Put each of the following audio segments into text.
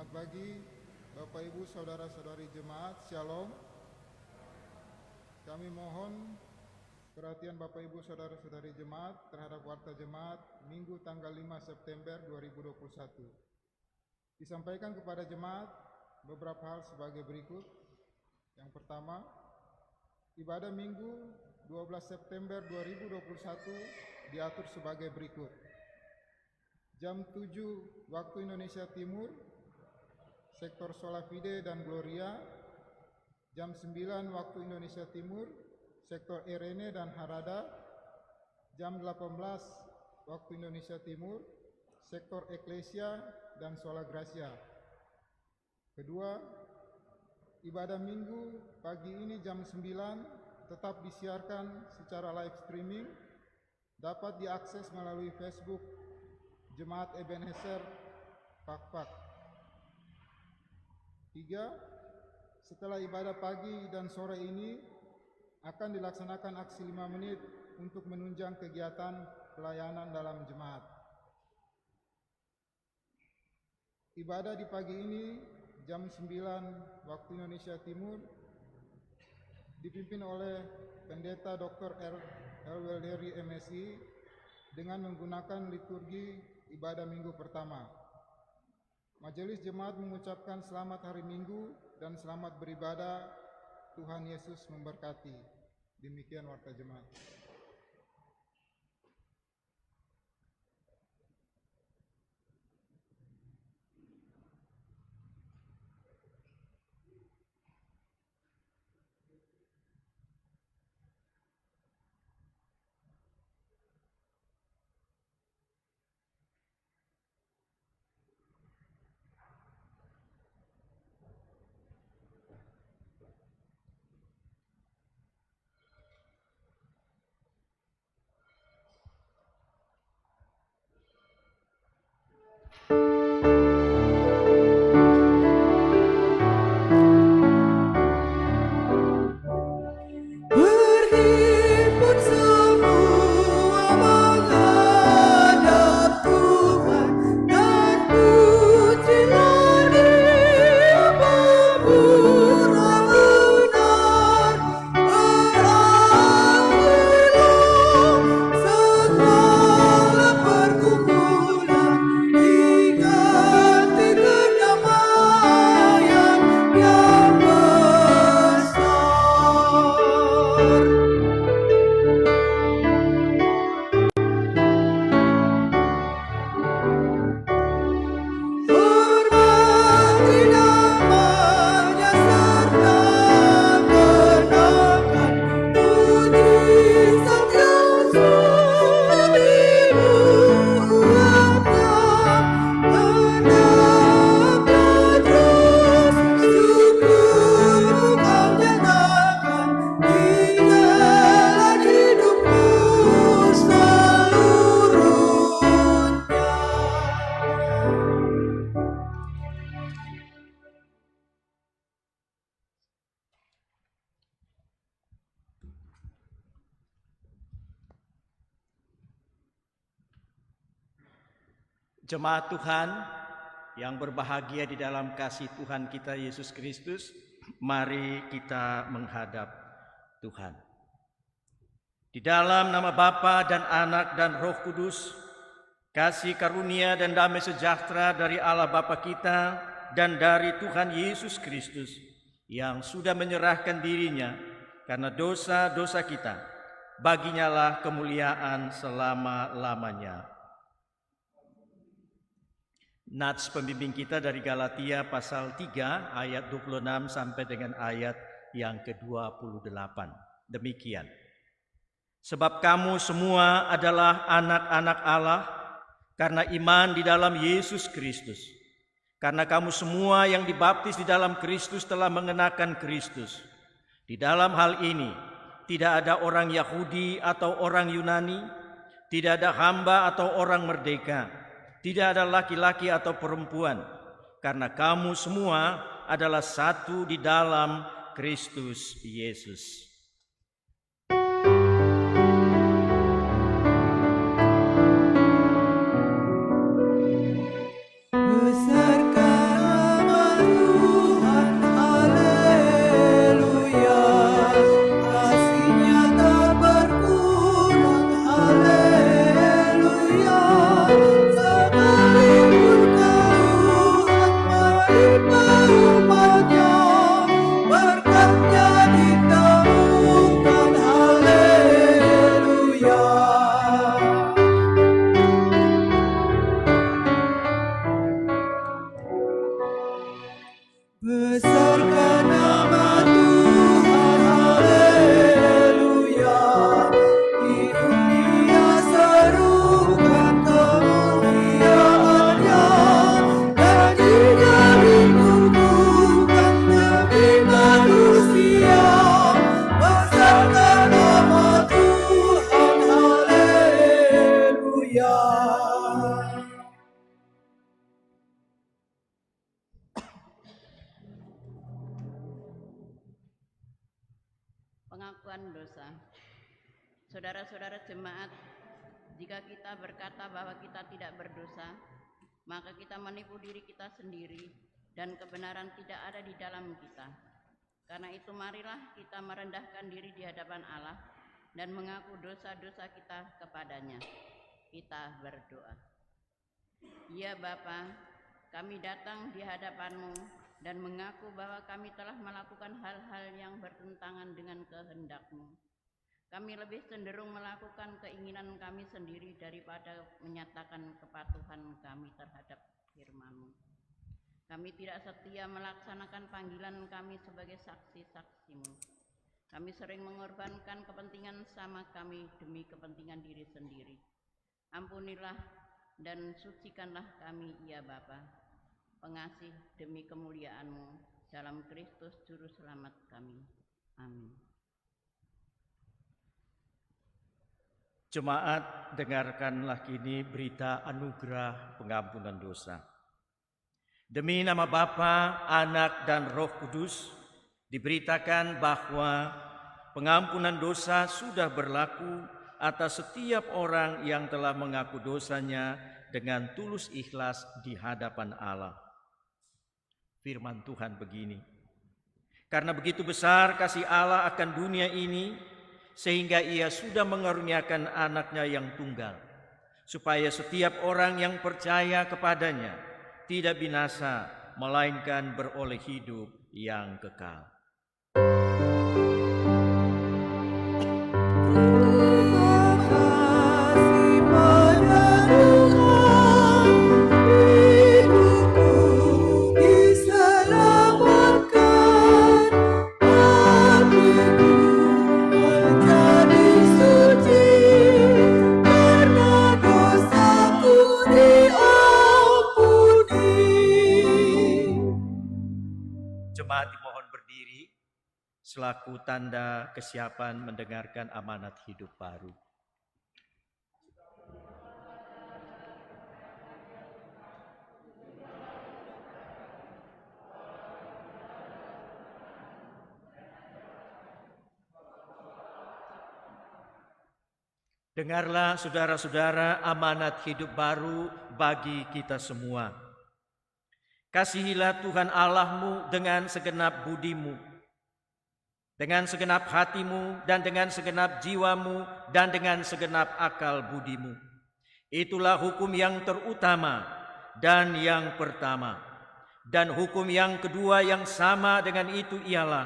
Selamat pagi Bapak Ibu Saudara-saudari jemaat, Shalom. Kami mohon perhatian Bapak Ibu Saudara-saudari jemaat terhadap warta jemaat Minggu tanggal 5 September 2021. Disampaikan kepada jemaat beberapa hal sebagai berikut. Yang pertama, ibadah Minggu 12 September 2021 diatur sebagai berikut. Jam 7 waktu Indonesia Timur, sektor Sola Fide dan Gloria. Jam 9 waktu Indonesia Timur, sektor Erene dan Harada. Jam 18 waktu Indonesia Timur, sektor Eklesia dan Sola Gracia. Kedua, ibadah Minggu pagi ini jam 9 tetap disiarkan secara live streaming, dapat diakses melalui Facebook Jemaat Ebenezer Pak. 3. Setelah ibadah pagi dan sore ini akan dilaksanakan aksi 5 menit untuk menunjang kegiatan pelayanan dalam jemaat. Ibadah di pagi ini jam 9 waktu Indonesia Timur dipimpin oleh Pendeta Dr. Elwelderi MSI dengan menggunakan liturgi ibadah minggu pertama. Majelis jemaat mengucapkan selamat hari Minggu dan selamat beribadah. Tuhan Yesus memberkati. Demikian warta jemaat. Jemaat Tuhan yang berbahagia di dalam kasih Tuhan kita Yesus Kristus, mari kita menghadap Tuhan. Di dalam nama Bapa dan Anak dan Roh Kudus, kasih karunia dan damai sejahtera dari Allah Bapa kita dan dari Tuhan Yesus Kristus yang sudah menyerahkan dirinya karena dosa-dosa kita, baginya lah kemuliaan selama-lamanya. Nats pembimbing kita dari Galatia pasal 3 ayat 26 sampai dengan ayat yang ke-28. Demikian. Sebab kamu semua adalah anak-anak Allah karena iman di dalam Yesus Kristus. Karena kamu semua yang dibaptis di dalam Kristus telah mengenakan Kristus. Di dalam hal ini tidak ada orang Yahudi atau orang Yunani, tidak ada hamba atau orang merdeka, tidak ada laki-laki atau perempuan, karena kamu semua adalah satu di dalam Kristus Yesus. Besarkan Besarkan nama Tuhan, haleluya. Di dunia serukan kemuliaannya, dan juga lingkupkan demi manusia. Besarkan nama Tuhan, haleluya. Pengakuan dosa. Saudara-saudara jemaat, jika kita berkata bahwa kita tidak berdosa, maka kita menipu diri kita sendiri dan kebenaran tidak ada di dalam kita. Karena itu marilah kita merendahkan diri di hadapan Allah dan mengaku dosa-dosa kita kepadanya. Kita berdoa. Ya Bapa, kami datang di hadapan-Mu dan mengaku bahwa kami telah melakukan hal-hal yang bertentangan dengan kehendak-Mu. Kami lebih cenderung melakukan keinginan kami sendiri daripada menyatakan kepatuhan kami terhadap firman-Mu. Kami tidak setia melaksanakan panggilan kami sebagai saksi-saksi-Mu. Kami sering mengorbankan kepentingan sama kami demi kepentingan diri sendiri. Ampunilah dan sucikanlah kami, ya Bapa, pengasih demi kemuliaan-Mu dalam Kristus Juru Selamat kami. Amin. Jemaat, dengarkanlah kini berita anugerah pengampunan dosa. Demi nama Bapa, Anak, dan Roh Kudus, diberitakan bahwa pengampunan dosa sudah berlaku atas setiap orang yang telah mengaku dosanya dengan tulus ikhlas di hadapan Allah. Firman Tuhan begini, karena begitu besar kasih Allah akan dunia ini, sehingga Ia sudah mengaruniakan anaknya yang tunggal, supaya setiap orang yang percaya kepadanya tidak binasa, melainkan beroleh hidup yang kekal. Jemaat dimohon berdiri selaku tanda kesiapan mendengarkan amanat hidup baru. Dengarlah saudara-saudara amanat hidup baru bagi kita semua. Kasihilah Tuhan Allahmu dengan segenap budimu, dengan segenap hatimu, dan dengan segenap jiwamu, dan dengan segenap akal budimu. Itulah hukum yang terutama dan yang pertama. Dan hukum yang kedua yang sama dengan itu ialah,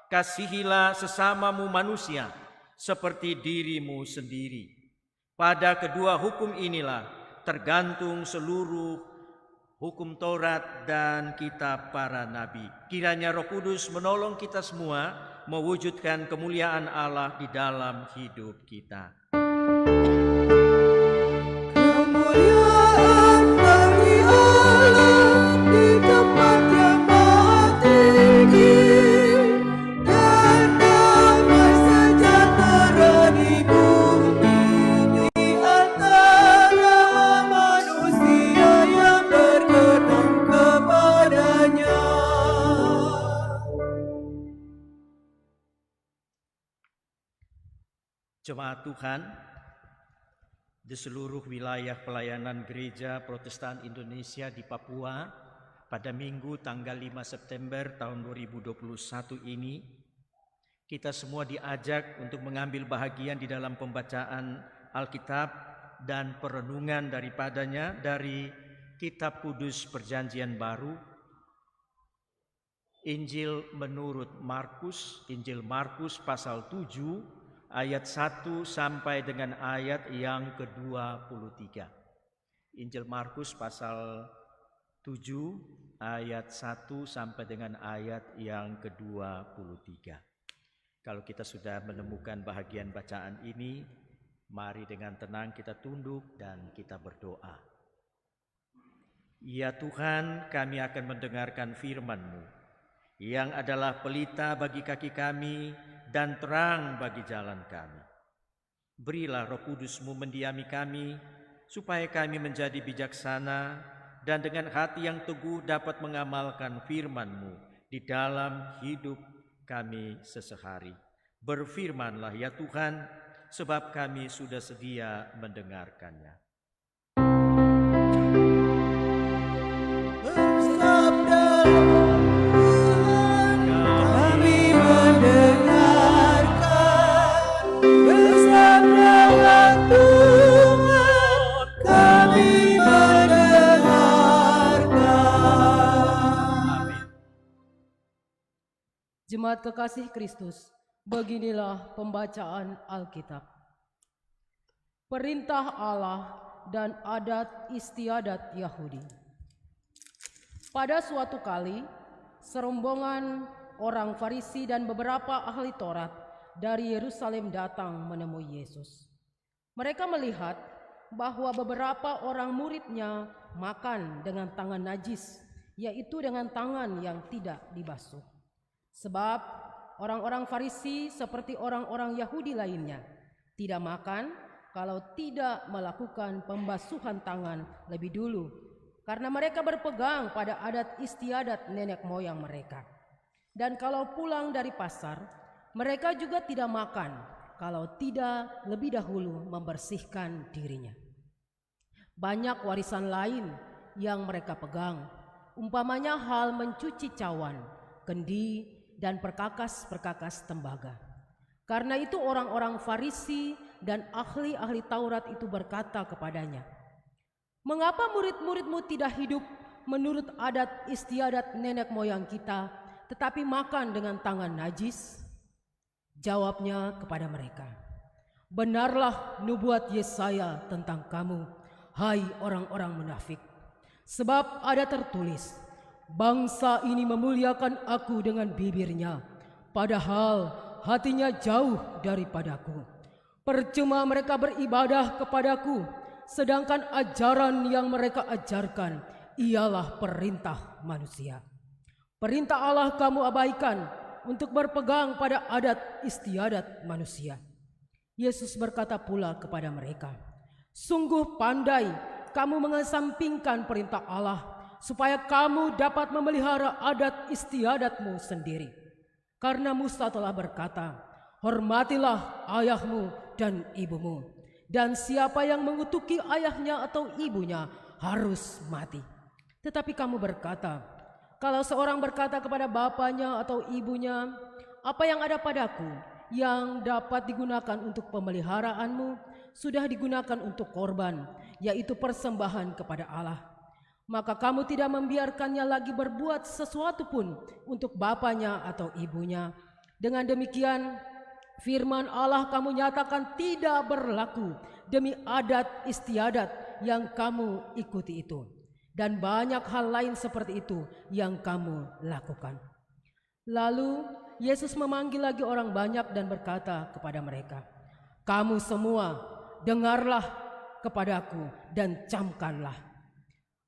kasihilah sesamamu manusia seperti dirimu sendiri. Pada kedua hukum inilah tergantung seluruh hukum Taurat dan kitab para nabi. Kiranya Roh Kudus menolong kita semua mewujudkan kemuliaan Allah di dalam hidup kita. Kemuliaan bagi Allah di tempat yang maha tinggi, dan damai sejahtera di bumi di antara manusia yang berkenan kepadanya. Jemaat Tuhan, di seluruh wilayah pelayanan Gereja Protestan Indonesia di Papua pada Minggu tanggal 5 September tahun 2021 ini, kita semua diajak untuk mengambil bahagian di dalam pembacaan Alkitab dan perenungan daripadanya dari Kitab Kudus Perjanjian Baru, Injil menurut Markus, Injil Markus pasal 7 ayat 1 sampai dengan ayat yang ke-23. Injil Markus pasal 7 ayat 1 sampai dengan ayat yang ke-23. Kalau kita sudah menemukan bahagian bacaan ini, mari dengan tenang kita tunduk dan kita berdoa. Ya Tuhan, kami akan mendengarkan firman-Mu, yang adalah pelita bagi kaki kami dan terang bagi jalan kami. Berilah Roh Kudus-Mu mendiami kami, supaya kami menjadi bijaksana dan dengan hati yang teguh dapat mengamalkan firman-Mu di dalam hidup kami sesehari. Berfirmanlah ya Tuhan, sebab kami sudah sedia mendengarkannya. Bersabda Tuhan, kami mendengarkan. Bersabda Tuhan, kami mendengarkan. Jemaat kekasih Kristus, beginilah pembacaan Alkitab. Perintah Allah dan adat istiadat Yahudi. Pada suatu kali, serombongan orang Farisi dan beberapa ahli Taurat dari Yerusalem datang menemui Yesus. Mereka melihat bahwa beberapa orang muridnya makan dengan tangan najis, yaitu dengan tangan yang tidak dibasuh. Sebab orang-orang Farisi seperti orang-orang Yahudi lainnya tidak makan kalau tidak melakukan pembasuhan tangan lebih dulu, karena mereka berpegang pada adat istiadat nenek moyang mereka. Dan kalau pulang dari pasar, mereka juga tidak makan kalau tidak lebih dahulu membersihkan dirinya. Banyak warisan lain yang mereka pegang, umpamanya hal mencuci cawan, kendi, dan perkakas-perkakas tembaga. Karena itu orang-orang Farisi dan ahli-ahli Taurat itu berkata kepadanya, "Mengapa murid-muridmu tidak hidup menurut adat istiadat nenek moyang kita, tetapi makan dengan tangan najis?" Jawabnya kepada mereka, "Benarlah nubuat Yesaya tentang kamu, hai orang-orang munafik. Sebab ada tertulis, bangsa ini memuliakan aku dengan bibirnya, padahal hatinya jauh daripadaku. Percuma mereka beribadah kepadaku, sedangkan ajaran yang mereka ajarkan ialah perintah manusia. Perintah Allah kamu abaikan untuk berpegang pada adat istiadat manusia." Yesus berkata pula kepada mereka, "Sungguh pandai kamu mengesampingkan perintah Allah, supaya kamu dapat memelihara adat istiadatmu sendiri. Karena Musa telah berkata, hormatilah ayahmu dan ibumu, dan siapa yang mengutuki ayahnya atau ibunya harus mati. Tetapi kamu berkata, kalau seorang berkata kepada bapanya atau ibunya, apa yang ada padaku yang dapat digunakan untuk pemeliharaanmu sudah digunakan untuk korban, yaitu persembahan kepada Allah. Maka kamu tidak membiarkannya lagi berbuat sesuatu pun untuk bapanya atau ibunya. Dengan demikian, firman Allah kamu nyatakan tidak berlaku demi adat istiadat yang kamu ikuti itu. Dan banyak hal lain seperti itu yang kamu lakukan." Lalu Yesus memanggil lagi orang banyak dan berkata kepada mereka, "Kamu semua dengarlah kepadaku dan camkanlah.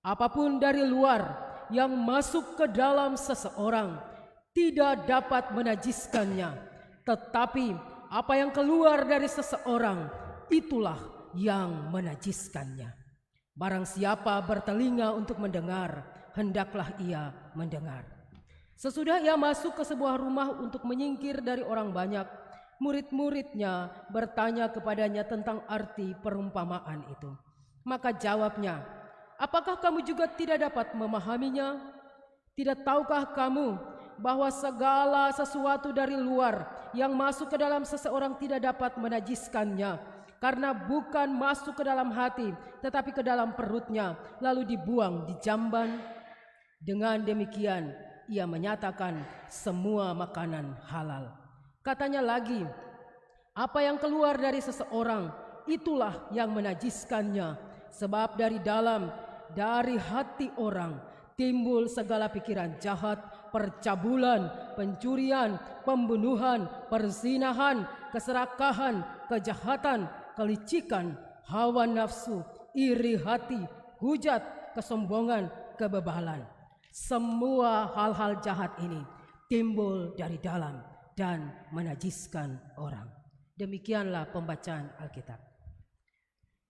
Apapun dari luar yang masuk ke dalam seseorang tidak dapat menajiskannya, tetapi apa yang keluar dari seseorang itulah yang menajiskannya. Barang siapa bertelinga untuk mendengar, hendaklah ia mendengar." Sesudah ia masuk ke sebuah rumah untuk menyingkir dari orang banyak, murid-muridnya bertanya kepadanya tentang arti perumpamaan itu. Maka jawabnya, "Apakah kamu juga tidak dapat memahaminya? Tidak tahukah kamu bahwa segala sesuatu dari luar yang masuk ke dalam seseorang tidak dapat menajiskannya, karena bukan masuk ke dalam hati, tetapi ke dalam perutnya, lalu dibuang di jamban? Dengan demikian, ia menyatakan semua makanan halal." Katanya lagi, "Apa yang keluar dari seseorang, itulah yang menajiskannya, sebab dari dalam, dari hati orang timbul segala pikiran jahat, percabulan, pencurian, pembunuhan, perzinahan, keserakahan, kejahatan, kelicikan, hawa nafsu, iri hati, hujat, kesombongan, kebebalan. Semua hal-hal jahat ini timbul dari dalam dan menajiskan orang. Demikianlah pembacaan Alkitab.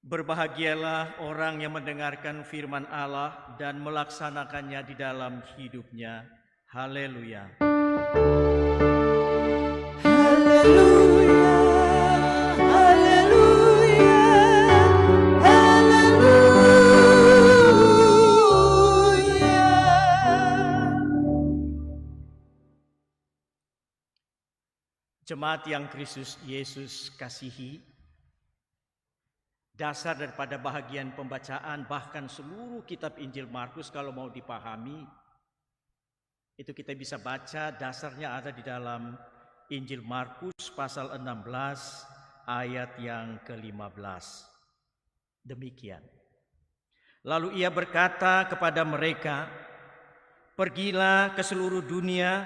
Berbahagialah orang yang mendengarkan firman Allah dan melaksanakannya di dalam hidupnya. Haleluya. Haleluya, haleluya, haleluya. Jemaat yang Kristus Yesus kasihi, dasar daripada bahagian pembacaan bahkan seluruh kitab Injil Markus kalau mau dipahami, itu kita bisa baca dasarnya ada di dalam Injil Markus pasal 16 ayat yang ke-15. Demikian. Lalu ia berkata kepada mereka, "Pergilah ke seluruh dunia,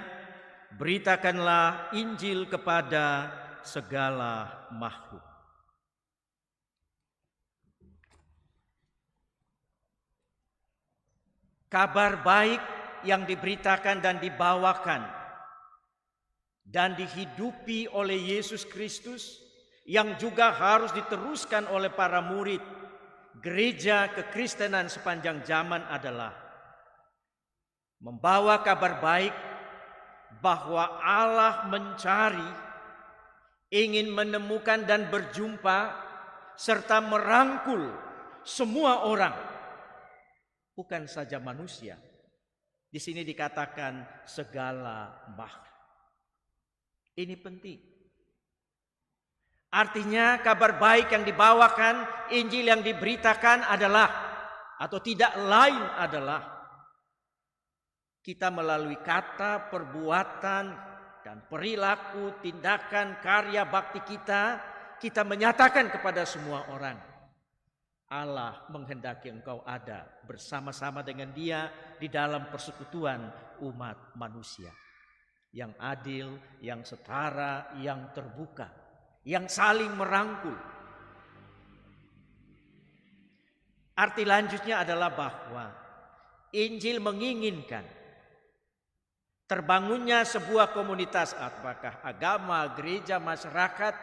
beritakanlah Injil kepada segala makhluk." Kabar baik yang diberitakan dan dibawakan dan dihidupi oleh Yesus Kristus yang juga harus diteruskan oleh para murid gereja kekristenan sepanjang zaman adalah membawa kabar baik bahwa Allah mencari, ingin menemukan dan berjumpa serta merangkul semua orang. Bukan saja manusia. Di sini dikatakan segala makhluk. Ini penting. Artinya kabar baik yang dibawakan, Injil yang diberitakan adalah atau tidak lain adalah kita melalui kata, perbuatan, dan perilaku, tindakan, karya bakti kita menyatakan kepada semua orang, Allah menghendaki engkau ada bersama-sama dengan Dia di dalam persekutuan umat manusia yang adil, yang setara, yang terbuka, yang saling merangkul. Arti lanjutnya adalah bahwa Injil menginginkan terbangunnya sebuah komunitas, apakah agama, gereja, masyarakat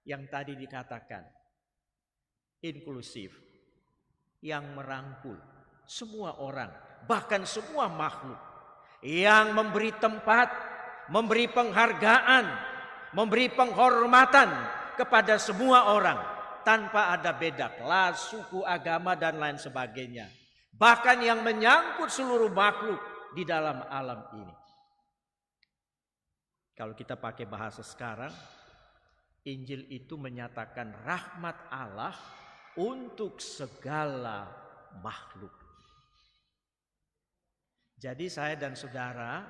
yang tadi dikatakan inklusif, yang merangkul semua orang, bahkan semua makhluk, yang memberi tempat, memberi penghargaan, memberi penghormatan kepada semua orang tanpa ada beda kelas, suku, agama, dan lain sebagainya. Bahkan yang menyangkut seluruh makhluk di dalam alam ini. Kalau kita pakai bahasa sekarang, Injil itu menyatakan rahmat Allah untuk segala makhluk. Jadi saya dan saudara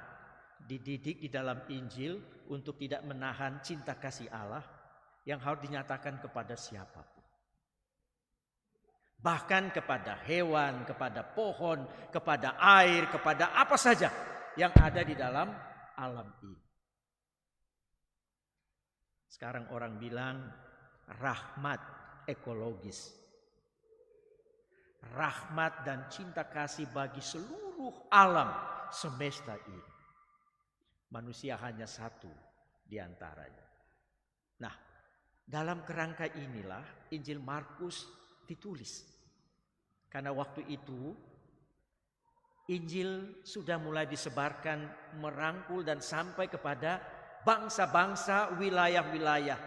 dididik di dalam Injil untuk tidak menahan cinta kasih Allah yang harus dinyatakan kepada siapapun. Bahkan kepada hewan, kepada pohon, kepada air, kepada apa saja yang ada di dalam alam ini. Sekarang orang bilang rahmat ekologis. Rahmat dan cinta kasih bagi seluruh alam semesta ini. Manusia hanya satu di antaranya. Nah, dalam kerangka inilah Injil Markus ditulis. Karena waktu itu Injil sudah mulai disebarkan, merangkul dan sampai kepada bangsa-bangsa, wilayah-wilayah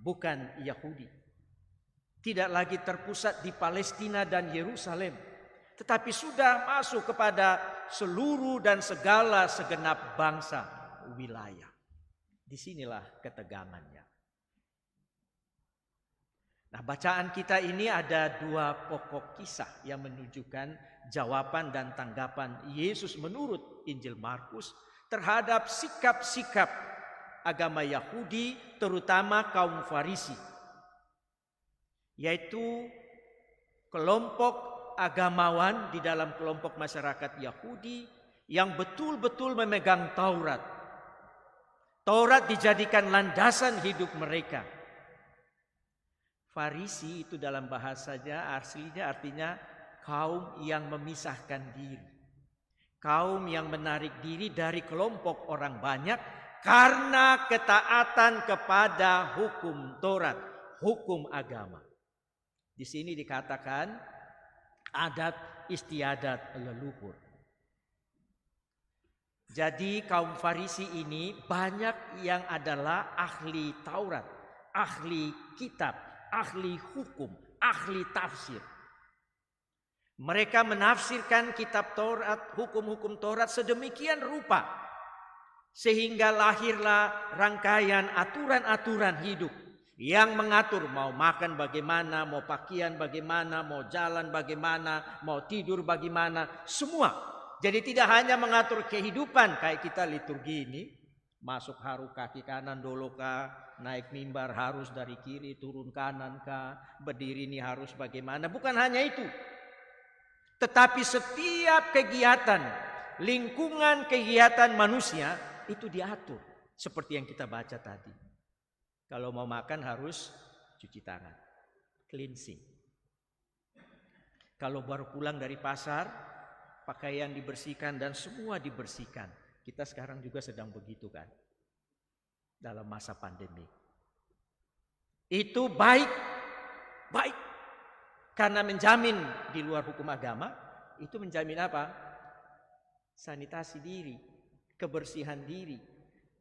bukan Yahudi. Tidak lagi terpusat di Palestina dan Yerusalem, tetapi sudah masuk kepada seluruh dan segala segenap bangsa wilayah. Disinilah ketegangannya. Nah, bacaan kita ini ada dua pokok kisah yang menunjukkan jawaban dan tanggapan Yesus menurut Injil Markus terhadap sikap-sikap agama Yahudi, terutama kaum Farisi, yaitu kelompok agamawan di dalam kelompok masyarakat Yahudi yang betul-betul memegang Taurat. Taurat dijadikan landasan hidup mereka. Farisi itu dalam bahasanya aslinya artinya kaum yang memisahkan diri. Kaum yang menarik diri dari kelompok orang banyak karena ketaatan kepada hukum Taurat, hukum agama. Di sini dikatakan adat istiadat leluhur. Jadi kaum Farisi ini banyak yang adalah ahli Taurat, ahli kitab, ahli hukum, ahli tafsir. Mereka menafsirkan kitab Taurat, hukum-hukum Taurat sedemikian rupa sehingga lahirlah rangkaian aturan-aturan hidup yang mengatur mau makan bagaimana, mau pakaian bagaimana, mau jalan bagaimana, mau tidur bagaimana, semua. Jadi tidak hanya mengatur kehidupan kayak kita liturgi ini, masuk harus kaki kanan dulu kah, naik mimbar harus dari kiri turun kanan kah, berdiri ini harus bagaimana. Bukan hanya itu. Tetapi setiap kegiatan, lingkungan kegiatan manusia itu diatur. Seperti yang kita baca tadi. Kalau mau makan harus cuci tangan. Cleansing. Kalau baru pulang dari pasar, pakaian dibersihkan dan semua dibersihkan. Kita sekarang juga sedang begitu kan. Dalam masa pandemi. Itu baik. Baik. Karena menjamin di luar hukum agama, itu menjamin apa? Sanitasi diri, kebersihan diri,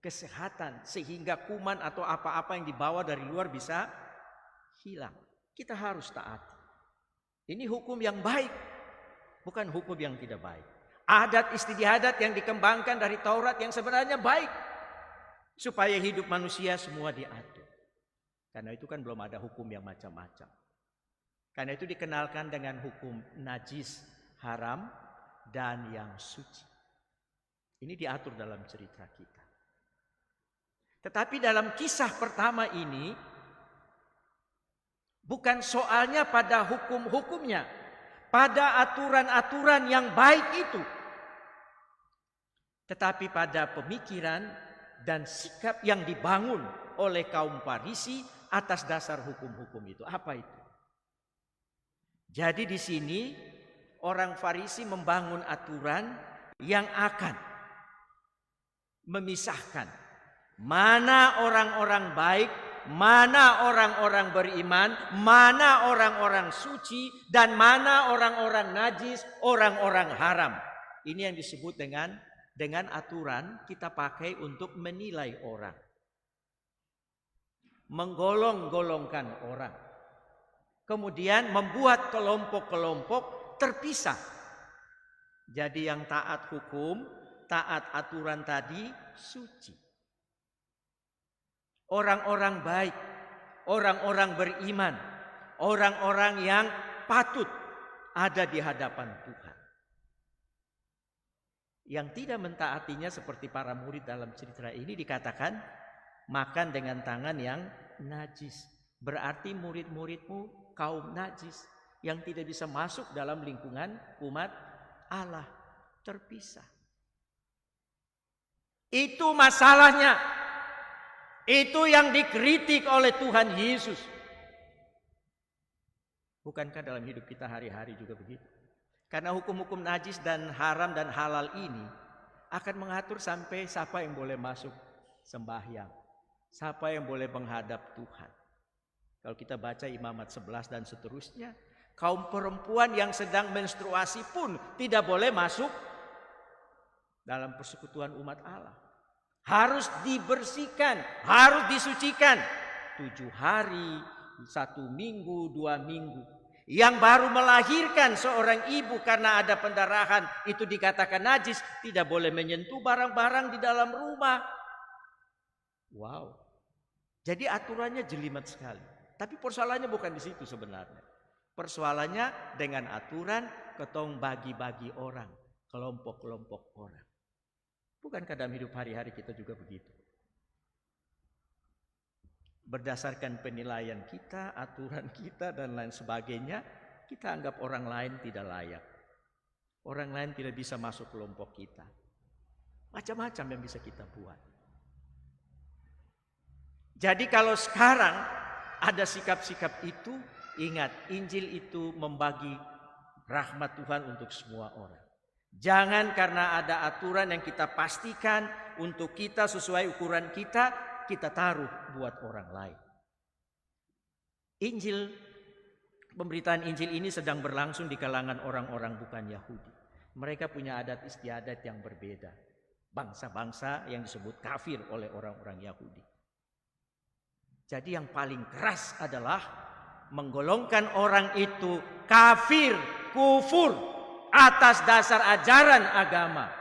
kesehatan, sehingga kuman atau apa-apa yang dibawa dari luar bisa hilang. Kita harus taat. Ini hukum yang baik, bukan hukum yang tidak baik. Adat istiadat yang dikembangkan dari Taurat yang sebenarnya baik, supaya hidup manusia semua diatur. Karena itu kan belum ada hukum yang macam-macam. Karena itu dikenalkan dengan hukum najis, haram, dan yang suci. Ini diatur dalam cerita kita. Tetapi dalam kisah pertama ini, bukan soalnya pada hukum-hukumnya, pada aturan-aturan yang baik itu. Tetapi pada pemikiran dan sikap yang dibangun oleh kaum Farisi atas dasar hukum-hukum itu. Apa itu? Jadi di sini orang Farisi membangun aturan yang akan memisahkan mana orang-orang baik, mana orang-orang beriman, mana orang-orang suci, dan mana orang-orang najis, orang-orang haram. Ini yang disebut dengan aturan kita pakai untuk menilai orang. Menggolong-golongkan orang. Kemudian membuat kelompok-kelompok terpisah. Jadi yang taat hukum, taat aturan tadi suci. Orang-orang baik, orang-orang beriman, orang-orang yang patut ada di hadapan Tuhan. Yang tidak mentaatinya seperti para murid dalam cerita ini dikatakan makan dengan tangan yang najis. Berarti murid-muridmu kaum najis yang tidak bisa masuk dalam lingkungan umat Allah, terpisah. Itu masalahnya. Itu yang dikritik oleh Tuhan Yesus. Bukankah dalam hidup kita hari-hari juga begitu? Karena hukum-hukum najis dan haram dan halal ini akan mengatur sampai siapa yang boleh masuk sembahyang, siapa yang boleh menghadap Tuhan. Kalau kita baca Imamat 11 dan seterusnya, kaum perempuan yang sedang menstruasi pun tidak boleh masuk dalam persekutuan umat Allah. Harus dibersihkan, harus disucikan. 7 hari, 1 minggu, 2 minggu. Yang baru melahirkan seorang ibu karena ada pendarahan, itu dikatakan najis, tidak boleh menyentuh barang-barang di dalam rumah. Wow. Jadi aturannya jelimet sekali. Tapi persoalannya bukan di situ sebenarnya. Persoalannya dengan aturan ketong bagi-bagi orang, kelompok-kelompok orang. Bukankah dalam hidup hari-hari kita juga begitu? Berdasarkan penilaian kita, aturan kita dan lain sebagainya, kita anggap orang lain tidak layak. Orang lain tidak bisa masuk kelompok kita. Macam-macam yang bisa kita buat. Jadi kalau sekarang ada sikap-sikap itu, ingat, Injil itu membagi rahmat Tuhan untuk semua orang. Jangan karena ada aturan yang kita pastikan untuk kita sesuai ukuran kita taruh buat orang lain. Pemberitaan Injil ini sedang berlangsung di kalangan orang-orang bukan Yahudi. Mereka punya adat istiadat yang berbeda. Bangsa-bangsa yang disebut kafir oleh orang-orang Yahudi. Jadi yang paling keras adalah menggolongkan orang itu kafir, kufur atas dasar ajaran agama.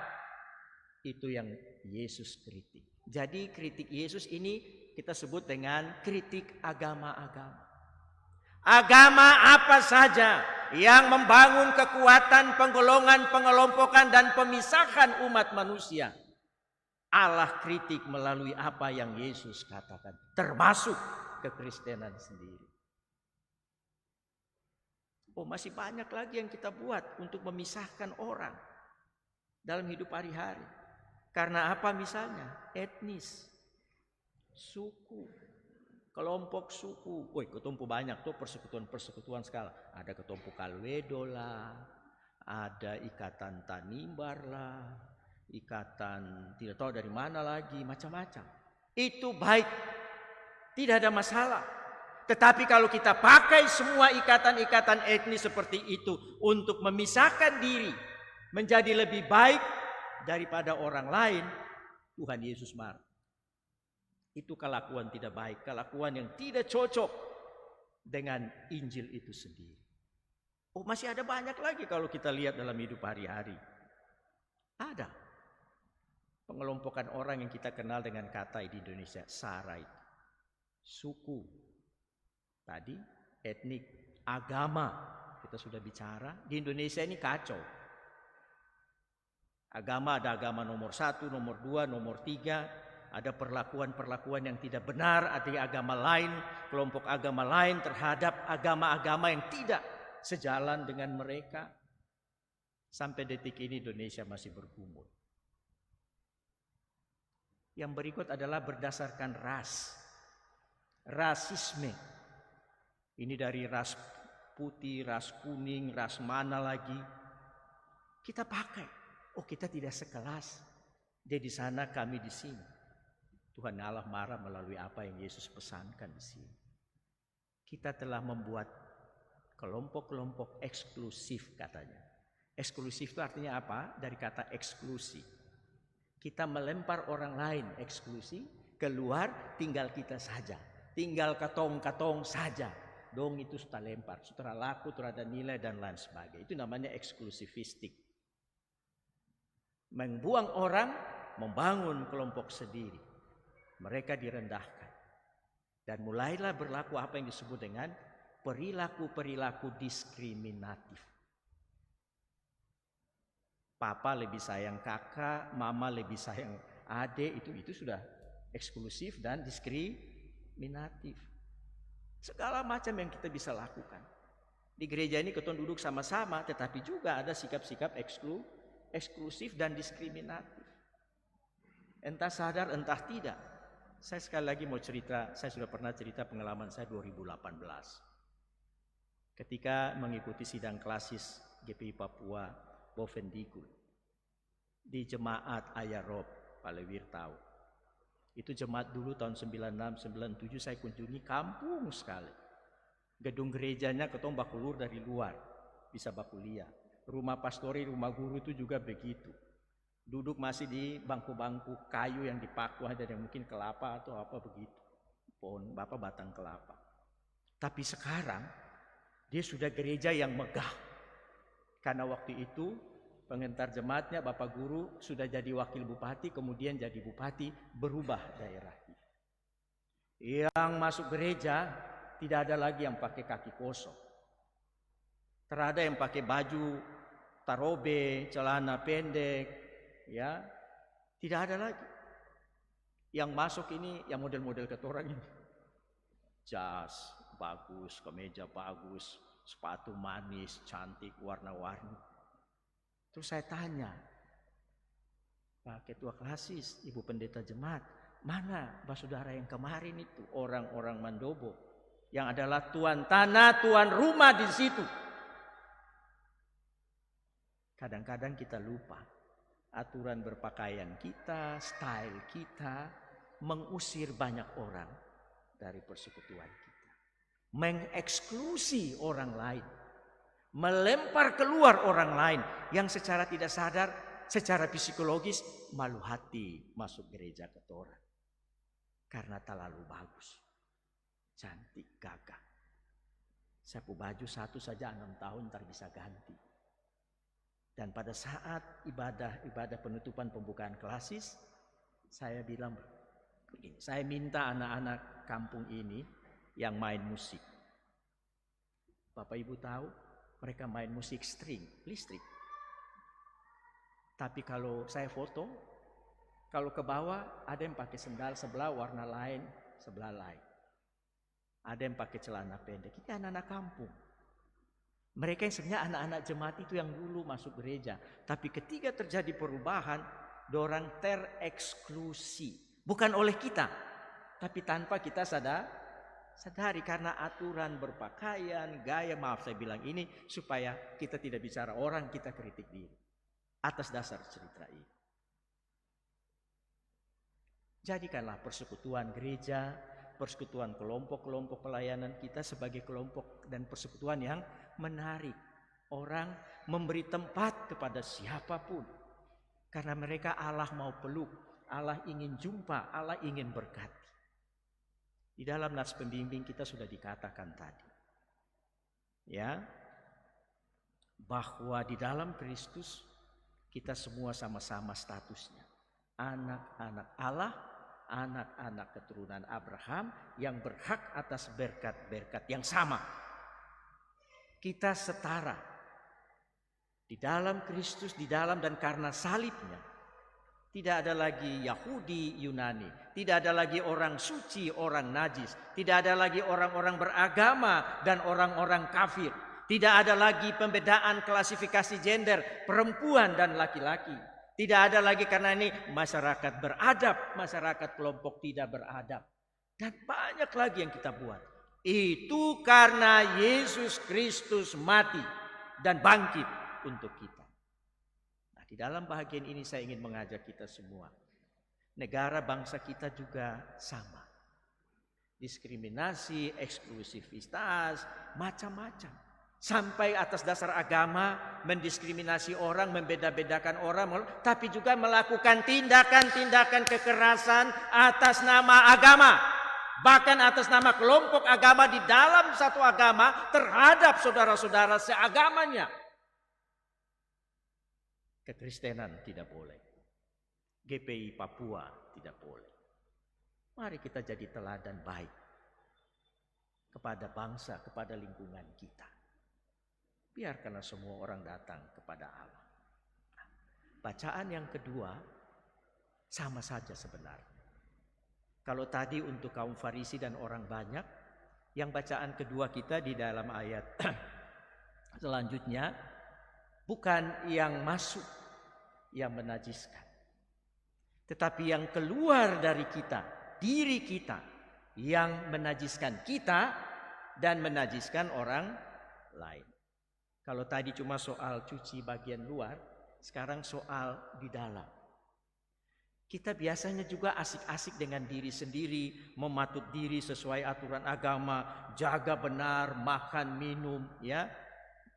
Itu yang Yesus kritik. Jadi kritik Yesus ini kita sebut dengan kritik agama-agama. Agama apa saja yang membangun kekuatan penggolongan, pengelompokan dan pemisahan umat manusia, Allah kritik melalui apa yang Yesus katakan, termasuk kekristenan sendiri. Masih banyak lagi yang kita buat untuk memisahkan orang dalam hidup hari-hari. Karena apa misalnya? Etnis, suku, kelompok suku. Ketumpu banyak tuh persekutuan skala. Ada ketumpu Kalwedo lah, ada ikatan Tanimbar lah, ikatan tidak tahu dari mana lagi, macam-macam. Itu baik, tidak ada masalah. Tetapi kalau kita pakai semua ikatan-ikatan etnis seperti itu untuk memisahkan diri menjadi lebih baik daripada orang lain, Tuhan Yesus marah. Itu kelakuan tidak baik, kelakuan yang tidak cocok dengan Injil itu sendiri. Masih ada banyak lagi kalau kita lihat dalam hidup hari-hari. Ada pengelompokan orang yang kita kenal dengan kata di Indonesia, SARA itu. Suku, tadi etnik, agama, kita sudah bicara. Di Indonesia ini kacau. Agama ada agama nomor 1, nomor 2, nomor 3. Ada perlakuan-perlakuan yang tidak benar, ada agama lain, kelompok agama lain terhadap agama-agama yang tidak sejalan dengan mereka. Sampai detik ini Indonesia masih bergumul. Yang berikut adalah berdasarkan ras. Rasisme. Ini dari ras putih, ras kuning, ras mana lagi. Kita pakai. Kita tidak sekelas. Dia di sana, kami di sini. Tuhan Allah marah melalui apa yang Yesus pesankan di sini. Kita telah membuat kelompok-kelompok eksklusif katanya. Eksklusif itu artinya apa? Dari kata eksklusi. Kita melempar orang lain eksklusi, keluar tinggal kita saja. Tinggal katong-katong saja. Dong itu sudah lempar, sudah laku, sudah ada nilai dan lain sebagainya. Itu namanya eksklusifistik. Membuang orang, membangun kelompok sendiri. Mereka direndahkan. Dan mulailah berlaku apa yang disebut dengan perilaku-perilaku diskriminatif. Papa lebih sayang kakak, mama lebih sayang adik, itu sudah eksklusif dan diskriminatif. Segala macam yang kita bisa lakukan. Di gereja ini kita duduk sama-sama, tetapi juga ada sikap-sikap eksklusif dan diskriminatif. Entah sadar, entah tidak. Saya sekali lagi mau cerita, saya sudah pernah cerita pengalaman saya 2018. Ketika mengikuti sidang klasis GPI Papua Bovendigul di jemaat Ayarob, Palewirtau. Itu jemaat dulu tahun 96, 97 saya kunjungi, kampung sekali. Gedung gerejanya ketong bakulur dari luar, bisa bakuliah. Rumah pastori, rumah guru itu juga begitu. Duduk masih di bangku-bangku kayu yang dipaku, ada yang mungkin kelapa atau apa begitu. Pohon batang kelapa. Tapi sekarang dia sudah gereja yang megah. Karena waktu itu pengantar jemaatnya Bapak Guru sudah jadi wakil bupati, kemudian jadi bupati, berubah daerahnya. Yang masuk gereja tidak ada lagi yang pakai kaki kosong. Terada yang pakai baju tarobe, celana pendek, ya, tidak ada lagi. Yang masuk ini yang model-model ketorang ini. Jas bagus, kemeja bagus, sepatu manis, cantik, warna-warni. Terus saya tanya, Pak Ketua Klasis, Ibu Pendeta Jemaat, mana saudara yang kemarin itu, orang-orang Mandobo, yang adalah tuan tanah, tuan rumah di situ. Kadang-kadang kita lupa, aturan berpakaian kita, style kita, mengusir banyak orang dari persekutuan kita. Mengeksklusi orang lain. Melempar keluar orang lain yang secara tidak sadar, secara psikologis malu hati masuk gereja ketoran. Karena terlalu bagus, cantik, gagah. Sapu baju satu saja 6 tahun ntar bisa ganti. Dan pada saat ibadah penutupan pembukaan Klasis, saya bilang begini, saya minta anak-anak kampung ini yang main musik. Bapak Ibu tahu, mereka main musik string, listrik. Tapi kalau saya foto, kalau ke bawah ada yang pakai sendal sebelah warna lain, sebelah lain. Ada yang pakai celana pendek. Ini anak-anak kampung. Mereka yang sebenarnya anak-anak jemaat itu yang dulu masuk gereja. Tapi ketika terjadi perubahan, dorang tereksklusi. Bukan oleh kita, tapi tanpa kita sadari karena aturan berpakaian, gaya, maaf saya bilang ini supaya kita tidak bicara orang, kita kritik diri. Atas dasar cerita ini. Jadikanlah persekutuan gereja, persekutuan kelompok-kelompok pelayanan kita sebagai kelompok dan persekutuan yang menarik orang memberi tempat kepada siapapun. Karena mereka Allah mau peluk, Allah ingin jumpa, Allah ingin berkati. Di dalam nas pembimbing kita sudah dikatakan tadi. Ya. Bahwa di dalam Kristus kita semua sama-sama statusnya. Anak-anak Allah, anak-anak keturunan Abraham yang berhak atas berkat-berkat yang sama. Kita setara. Di dalam Kristus, di dalam dan karena salibnya. Tidak ada lagi Yahudi, Yunani. Tidak ada lagi orang suci, orang najis. Tidak ada lagi orang-orang beragama dan orang-orang kafir. Tidak ada lagi pembedaan klasifikasi gender, perempuan dan laki-laki. Tidak ada lagi karena ini masyarakat beradab, masyarakat kelompok tidak beradab. Dan banyak lagi yang kita buat. Itu karena Yesus Kristus mati dan bangkit untuk kita. Nah, di dalam bahagian ini saya ingin mengajak kita semua. Negara bangsa kita juga sama. Diskriminasi, eksklusivitas, macam-macam. Sampai atas dasar agama, mendiskriminasi orang, membeda-bedakan orang, tapi juga melakukan tindakan-tindakan kekerasan atas nama agama. Bahkan atas nama kelompok agama di dalam satu agama terhadap saudara-saudara seagamanya. Kekristenan tidak boleh. GPI Papua tidak boleh. Mari kita jadi teladan baik kepada bangsa, kepada lingkungan kita. Biarkanlah semua orang datang kepada Allah. Bacaan yang kedua sama saja sebenarnya. Kalau tadi untuk kaum Farisi dan orang banyak, yang bacaan kedua kita di dalam ayat selanjutnya bukan yang masuk yang menajiskan, tetapi yang keluar dari kita, diri kita yang menajiskan kita dan menajiskan orang lain. Kalau tadi cuma soal cuci bagian luar, sekarang soal di dalam. Kita biasanya juga asik-asik dengan diri sendiri, mematut diri sesuai aturan agama, jaga benar, makan, minum, ya.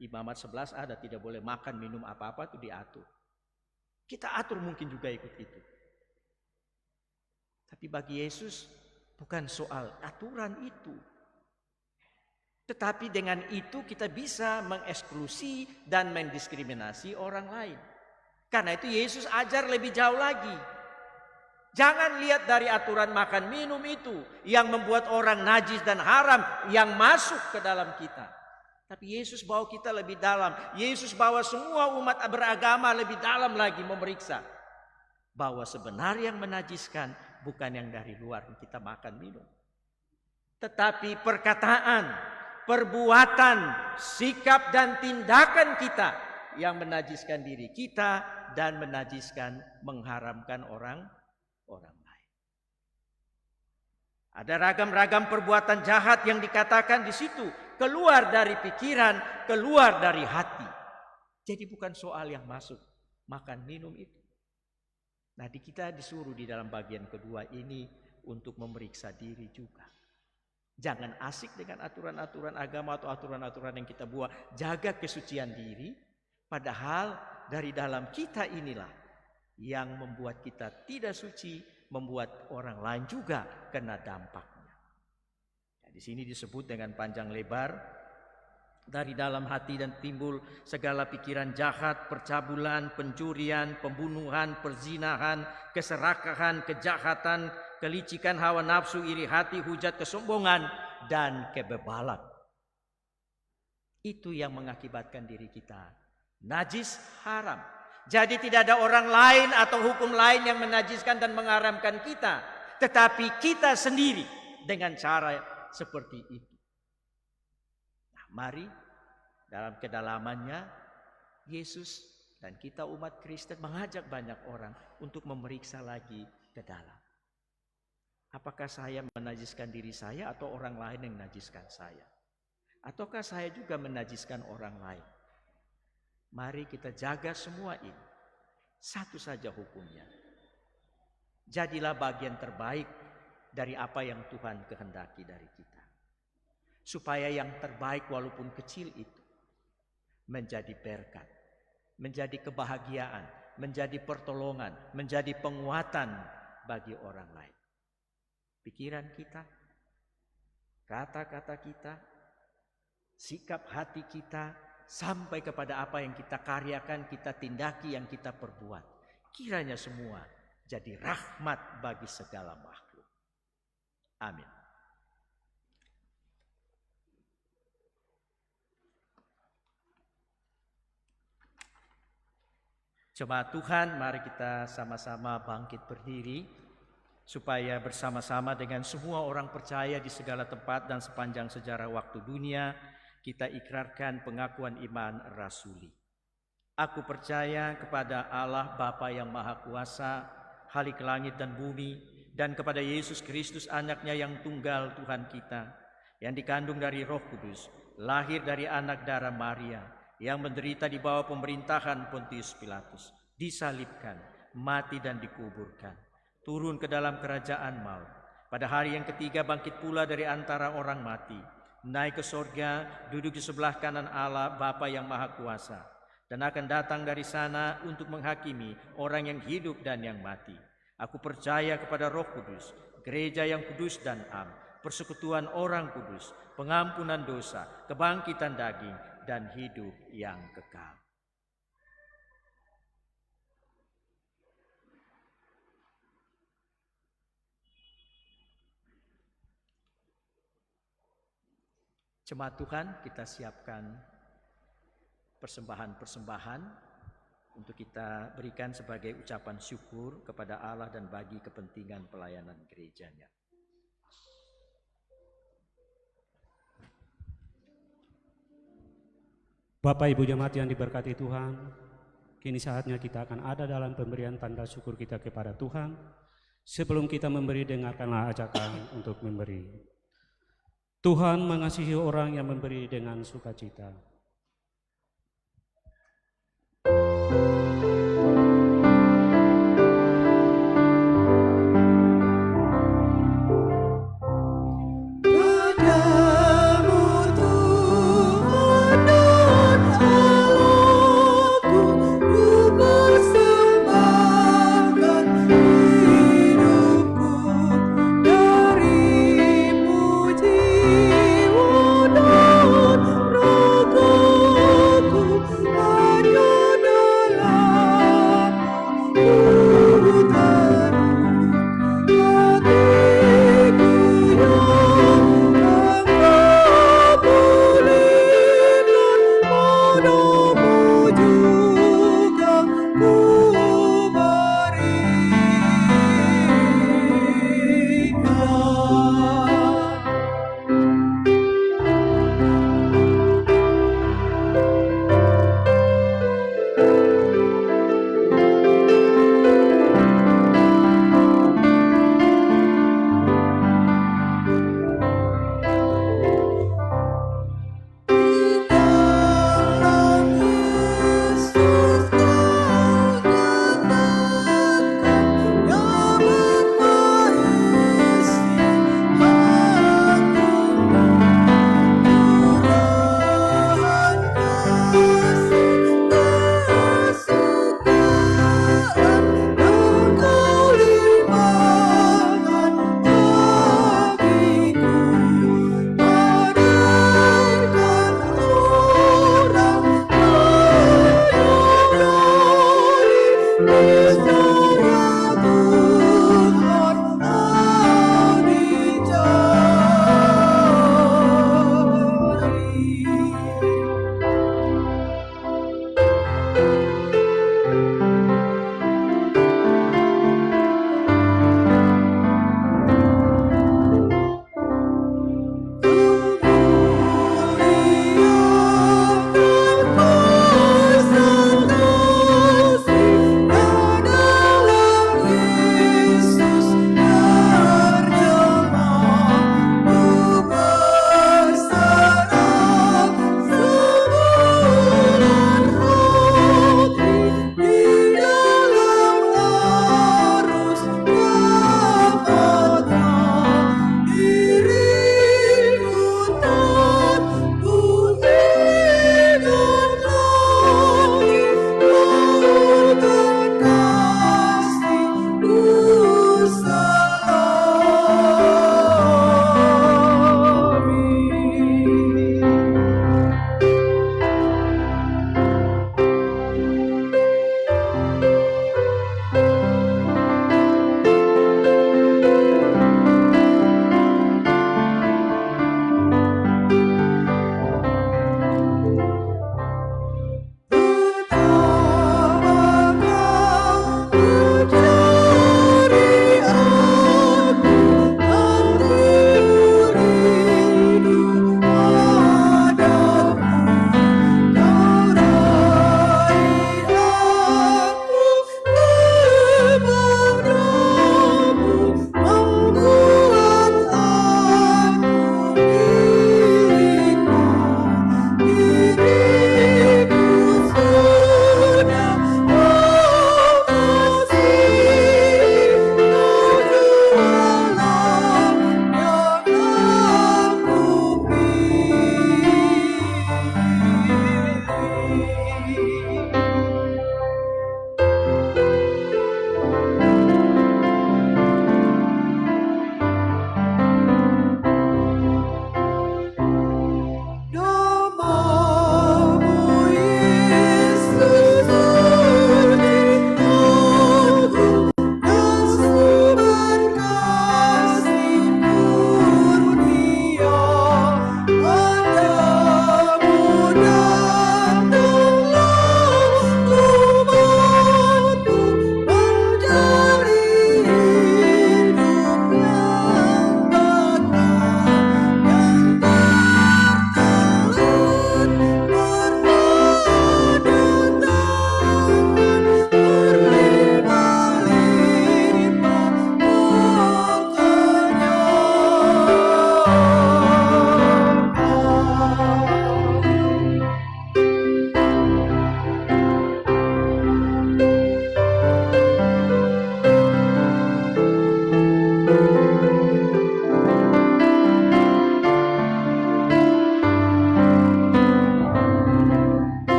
Imamat 11 ada, tidak boleh makan, minum apa-apa itu diatur. Kita atur mungkin juga ikut itu. Tapi bagi Yesus bukan soal aturan itu. Tetapi dengan itu kita bisa mengeksklusi dan mendiskriminasi orang lain. Karena itu Yesus ajar lebih jauh lagi. Jangan lihat dari aturan makan minum itu yang membuat orang najis dan haram yang masuk ke dalam kita. Tapi Yesus bawa kita lebih dalam. Yesus bawa semua umat beragama lebih dalam lagi memeriksa. Bahwa sebenarnya yang menajiskan bukan yang dari luar kita makan minum. Tetapi perkataan, perbuatan, sikap dan tindakan kita yang menajiskan diri kita dan menajiskan, mengharamkan orang lain. Ada ragam-ragam perbuatan jahat yang dikatakan di situ, keluar dari pikiran, keluar dari hati. Jadi bukan soal yang masuk, makan minum itu. Nah, kita disuruh di dalam bagian kedua ini untuk memeriksa diri juga. Jangan asik dengan aturan-aturan agama atau aturan-aturan yang kita buat. Jaga kesucian diri, padahal dari dalam kita inilah yang membuat kita tidak suci, membuat orang lain juga kena dampaknya. Nah, di sini disebut dengan panjang lebar, dari dalam hati dan timbul segala pikiran jahat, percabulan, pencurian, pembunuhan, perzinahan, keserakahan, kejahatan, kelicikan hawa nafsu, iri hati, hujat, kesombongan, dan kebebalan. Itu yang mengakibatkan diri kita najis, haram. Jadi tidak ada orang lain atau hukum lain yang menajiskan dan mengharamkan kita, tetapi kita sendiri dengan cara seperti itu. Nah, mari dalam kedalamannya Yesus dan kita umat Kristen mengajak banyak orang untuk memeriksa lagi ke dalam. Apakah saya menajiskan diri saya atau orang lain yang menajiskan saya? Ataukah saya juga menajiskan orang lain? Mari kita jaga semua ini. Satu saja hukumnya. Jadilah bagian terbaik dari apa yang Tuhan kehendaki dari kita. Supaya yang terbaik walaupun kecil itu menjadi berkat, menjadi kebahagiaan, menjadi pertolongan, menjadi penguatan bagi orang lain. Pikiran kita, kata-kata kita, sikap hati kita, sampai kepada apa yang kita karyakan, kita tindaki, yang kita perbuat. Kiranya semua jadi rahmat bagi segala makhluk. Amin. Jemaat Tuhan, mari kita sama-sama bangkit berdiri supaya bersama-sama dengan semua orang percaya di segala tempat dan sepanjang sejarah waktu dunia kita ikrarkan pengakuan iman rasuli. Aku percaya kepada Allah Bapa yang Maha Kuasa, Khalik langit dan bumi, dan kepada Yesus Kristus anaknya yang tunggal Tuhan kita, yang dikandung dari Roh Kudus, lahir dari anak darah Maria, yang menderita di bawah pemerintahan Pontius Pilatus, disalibkan, mati dan dikuburkan, turun ke dalam kerajaan maut. Pada hari yang ketiga bangkit pula dari antara orang mati, naik ke sorga, duduk di sebelah kanan Allah Bapa yang Maha Kuasa, dan akan datang dari sana untuk menghakimi orang yang hidup dan yang mati. Aku percaya kepada Roh Kudus, gereja yang kudus dan am, persekutuan orang kudus, pengampunan dosa, kebangkitan daging, dan hidup yang kekal. Jemaat Tuhan, kita siapkan persembahan-persembahan untuk kita berikan sebagai ucapan syukur kepada Allah dan bagi kepentingan pelayanan gerejanya. Bapak Ibu jemaat yang diberkati Tuhan, kini saatnya kita akan ada dalam pemberian tanda syukur kita kepada Tuhan. Sebelum kita memberi, dengarkanlah ajakan untuk memberi. Tuhan mengasihi orang yang memberi dengan sukacita. Rogo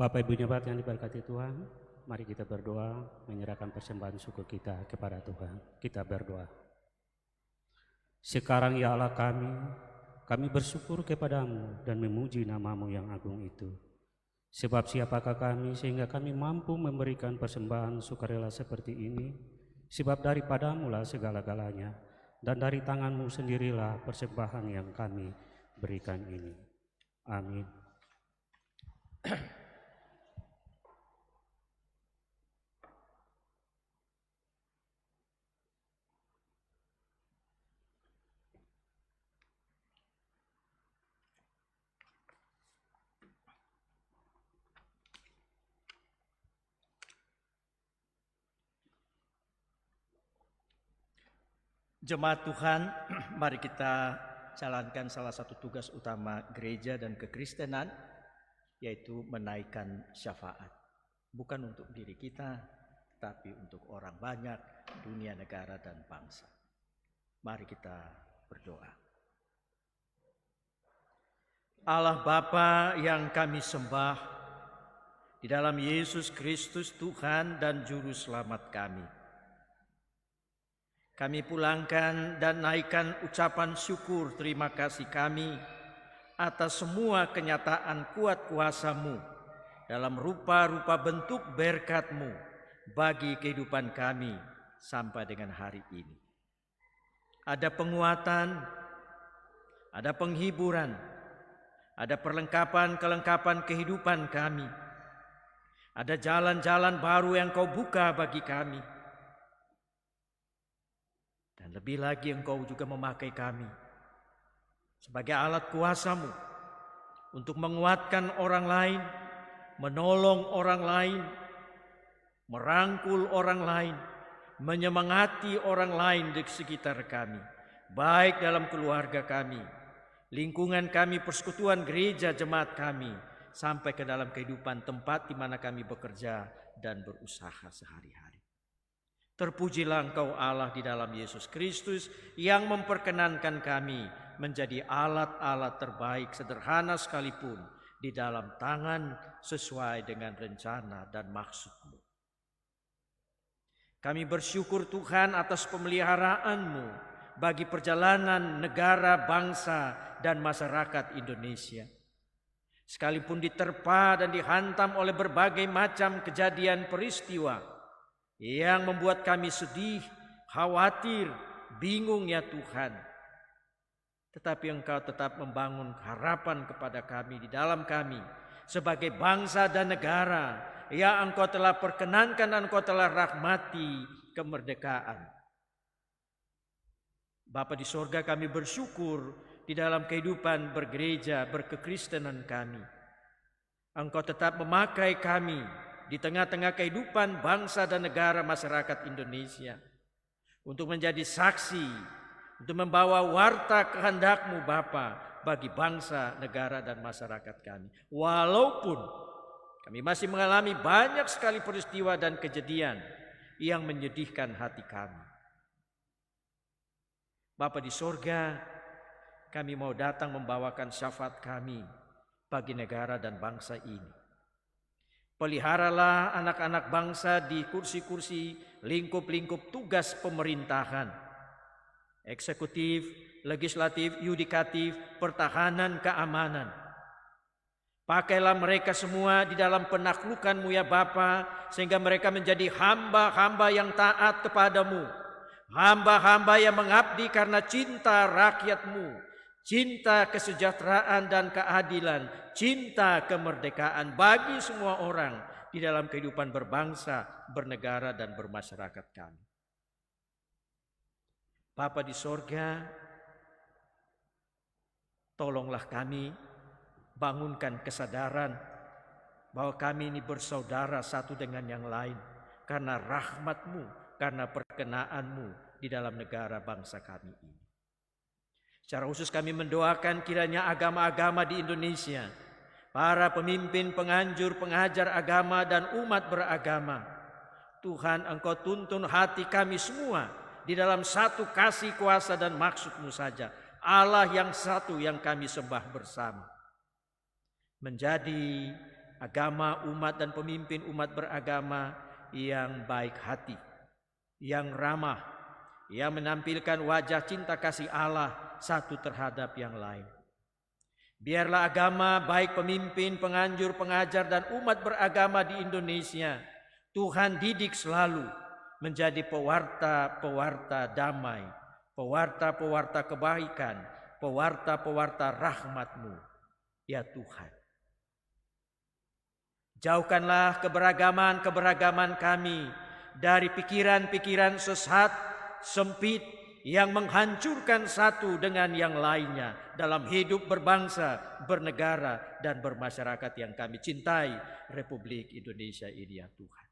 Bapak Ibu jemaat yang diberkati Tuhan, mari kita berdoa menyerahkan persembahan syukur kita kepada Tuhan. Kita berdoa. Sekarang ya Allah kami bersyukur kepadamu dan memuji namamu yang agung itu. Sebab siapakah kami sehingga kami mampu memberikan persembahan sukarela seperti ini? Sebab daripadamu lah segala-galanya, dan dari tanganmu sendirilah persembahan yang kami berikan ini. Amin. Jemaat Tuhan, mari kita jalankan salah satu tugas utama gereja dan kekristenan, yaitu menaikkan syafaat. Bukan untuk diri kita, tapi untuk orang banyak, dunia, negara, dan bangsa. Mari kita berdoa. Allah Bapa yang kami sembah, di dalam Yesus Kristus Tuhan dan Juru Selamat kami pulangkan dan naikkan ucapan syukur terima kasih kami atas semua kenyataan kuat kuasa-Mu dalam rupa-rupa bentuk berkat-Mu bagi kehidupan kami sampai dengan hari ini. Ada penguatan, ada penghiburan, ada perlengkapan-kelengkapan kehidupan kami. Ada jalan-jalan baru yang Kau buka bagi kami. Dan lebih lagi Engkau juga memakai kami sebagai alat kuasa-Mu untuk menguatkan orang lain, menolong orang lain, merangkul orang lain, menyemangati orang lain di sekitar kami, baik dalam keluarga kami, lingkungan kami, persekutuan gereja jemaat kami, sampai ke dalam kehidupan tempat di mana kami bekerja dan berusaha sehari-hari. Terpujilah Engkau Allah di dalam Yesus Kristus yang memperkenankan kami menjadi alat-alat terbaik sederhana sekalipun di dalam tangan sesuai dengan rencana dan maksud-Mu. Kami bersyukur Tuhan atas pemeliharaan-Mu bagi perjalanan negara, bangsa, dan masyarakat Indonesia. Sekalipun diterpa dan dihantam oleh berbagai macam kejadian peristiwa yang membuat kami sedih, khawatir, bingung ya Tuhan. Tetapi Engkau tetap membangun harapan kepada kami di dalam kami sebagai bangsa dan negara yang Engkau telah perkenankan dan Engkau telah rahmati kemerdekaan. Bapa di sorga, kami bersyukur di dalam kehidupan bergereja, berkekristenan kami. Engkau tetap memakai kami di tengah-tengah kehidupan bangsa dan negara masyarakat Indonesia untuk menjadi saksi, untuk membawa warta kehendak-Mu Bapa bagi bangsa, negara, dan masyarakat kami. Walaupun kami masih mengalami banyak sekali peristiwa dan kejadian yang menyedihkan hati kami. Bapa di sorga, kami mau datang membawakan syafaat kami bagi negara dan bangsa ini. Peliharalah anak-anak bangsa di kursi-kursi lingkup-lingkup tugas pemerintahan, eksekutif, legislatif, yudikatif, pertahanan, keamanan. Pakailah mereka semua di dalam penaklukan-Mu ya Bapa, sehingga mereka menjadi hamba-hamba yang taat kepada-Mu, hamba-hamba yang mengabdi karena cinta rakyat-Mu, cinta kesejahteraan dan keadilan, cinta kemerdekaan bagi semua orang di dalam kehidupan berbangsa, bernegara, dan bermasyarakat kami. Bapa di sorga, tolonglah kami bangunkan kesadaran bahwa kami ini bersaudara satu dengan yang lain karena rahmat-Mu, karena perkenan-Mu di dalam negara bangsa kami ini. Secara khusus kami mendoakan kiranya agama-agama di Indonesia, para pemimpin, penganjur, pengajar agama, dan umat beragama. Tuhan, Engkau tuntun hati kami semua di dalam satu kasih, kuasa, dan maksud-Mu saja. Allah yang satu yang kami sembah bersama. Menjadi agama, umat dan pemimpin umat beragama yang baik hati, yang ramah, yang menampilkan wajah cinta kasih Allah satu terhadap yang lain. Biarlah agama, baik pemimpin, penganjur, pengajar dan umat beragama di Indonesia, Tuhan didik selalu menjadi pewarta-pewarta damai, pewarta-pewarta kebaikan, pewarta-pewarta rahmat-Mu, ya Tuhan. Jauhkanlah keberagaman-keberagaman kami dari pikiran-pikiran sesat, sempit, yang menghancurkan satu dengan yang lainnya dalam hidup berbangsa, bernegara, dan bermasyarakat yang kami cintai, Republik Indonesia ini ya Tuhan.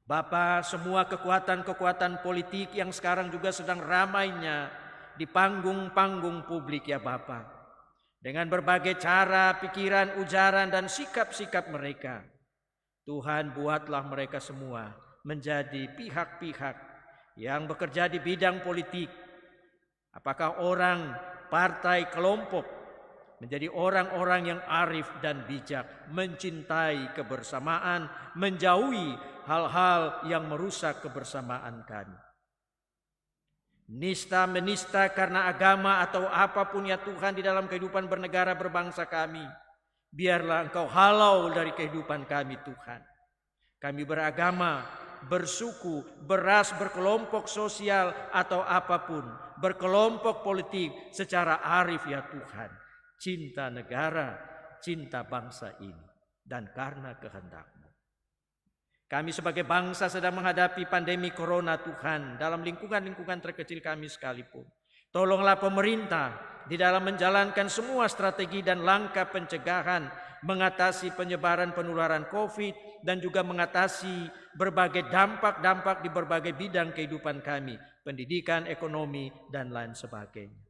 Bapa, semua kekuatan-kekuatan politik yang sekarang juga sedang ramainya di panggung-panggung publik ya Bapa, dengan berbagai cara, pikiran, ujaran, dan sikap-sikap mereka, Tuhan buatlah mereka semua menjadi pihak-pihak yang bekerja di bidang politik, apakah orang, partai, kelompok, menjadi orang-orang yang arif dan bijak, mencintai kebersamaan, menjauhi hal-hal yang merusak kebersamaan kami. Nista menista karena agama atau apapun ya Tuhan di dalam kehidupan bernegara berbangsa kami, biarlah Engkau halau dari kehidupan kami Tuhan. Kami beragama, bersuku, beras, berkelompok sosial atau apapun, berkelompok politik secara arif ya Tuhan, cinta negara, cinta bangsa ini, dan karena kehendak-Mu. Kami sebagai bangsa sedang menghadapi pandemi corona Tuhan, dalam lingkungan-lingkungan terkecil kami sekalipun. Tolonglah pemerintah di dalam menjalankan semua strategi dan langkah pencegahan, mengatasi penyebaran penularan COVID, dan juga mengatasi berbagai dampak-dampak di berbagai bidang kehidupan kami, pendidikan, ekonomi, dan lain sebagainya.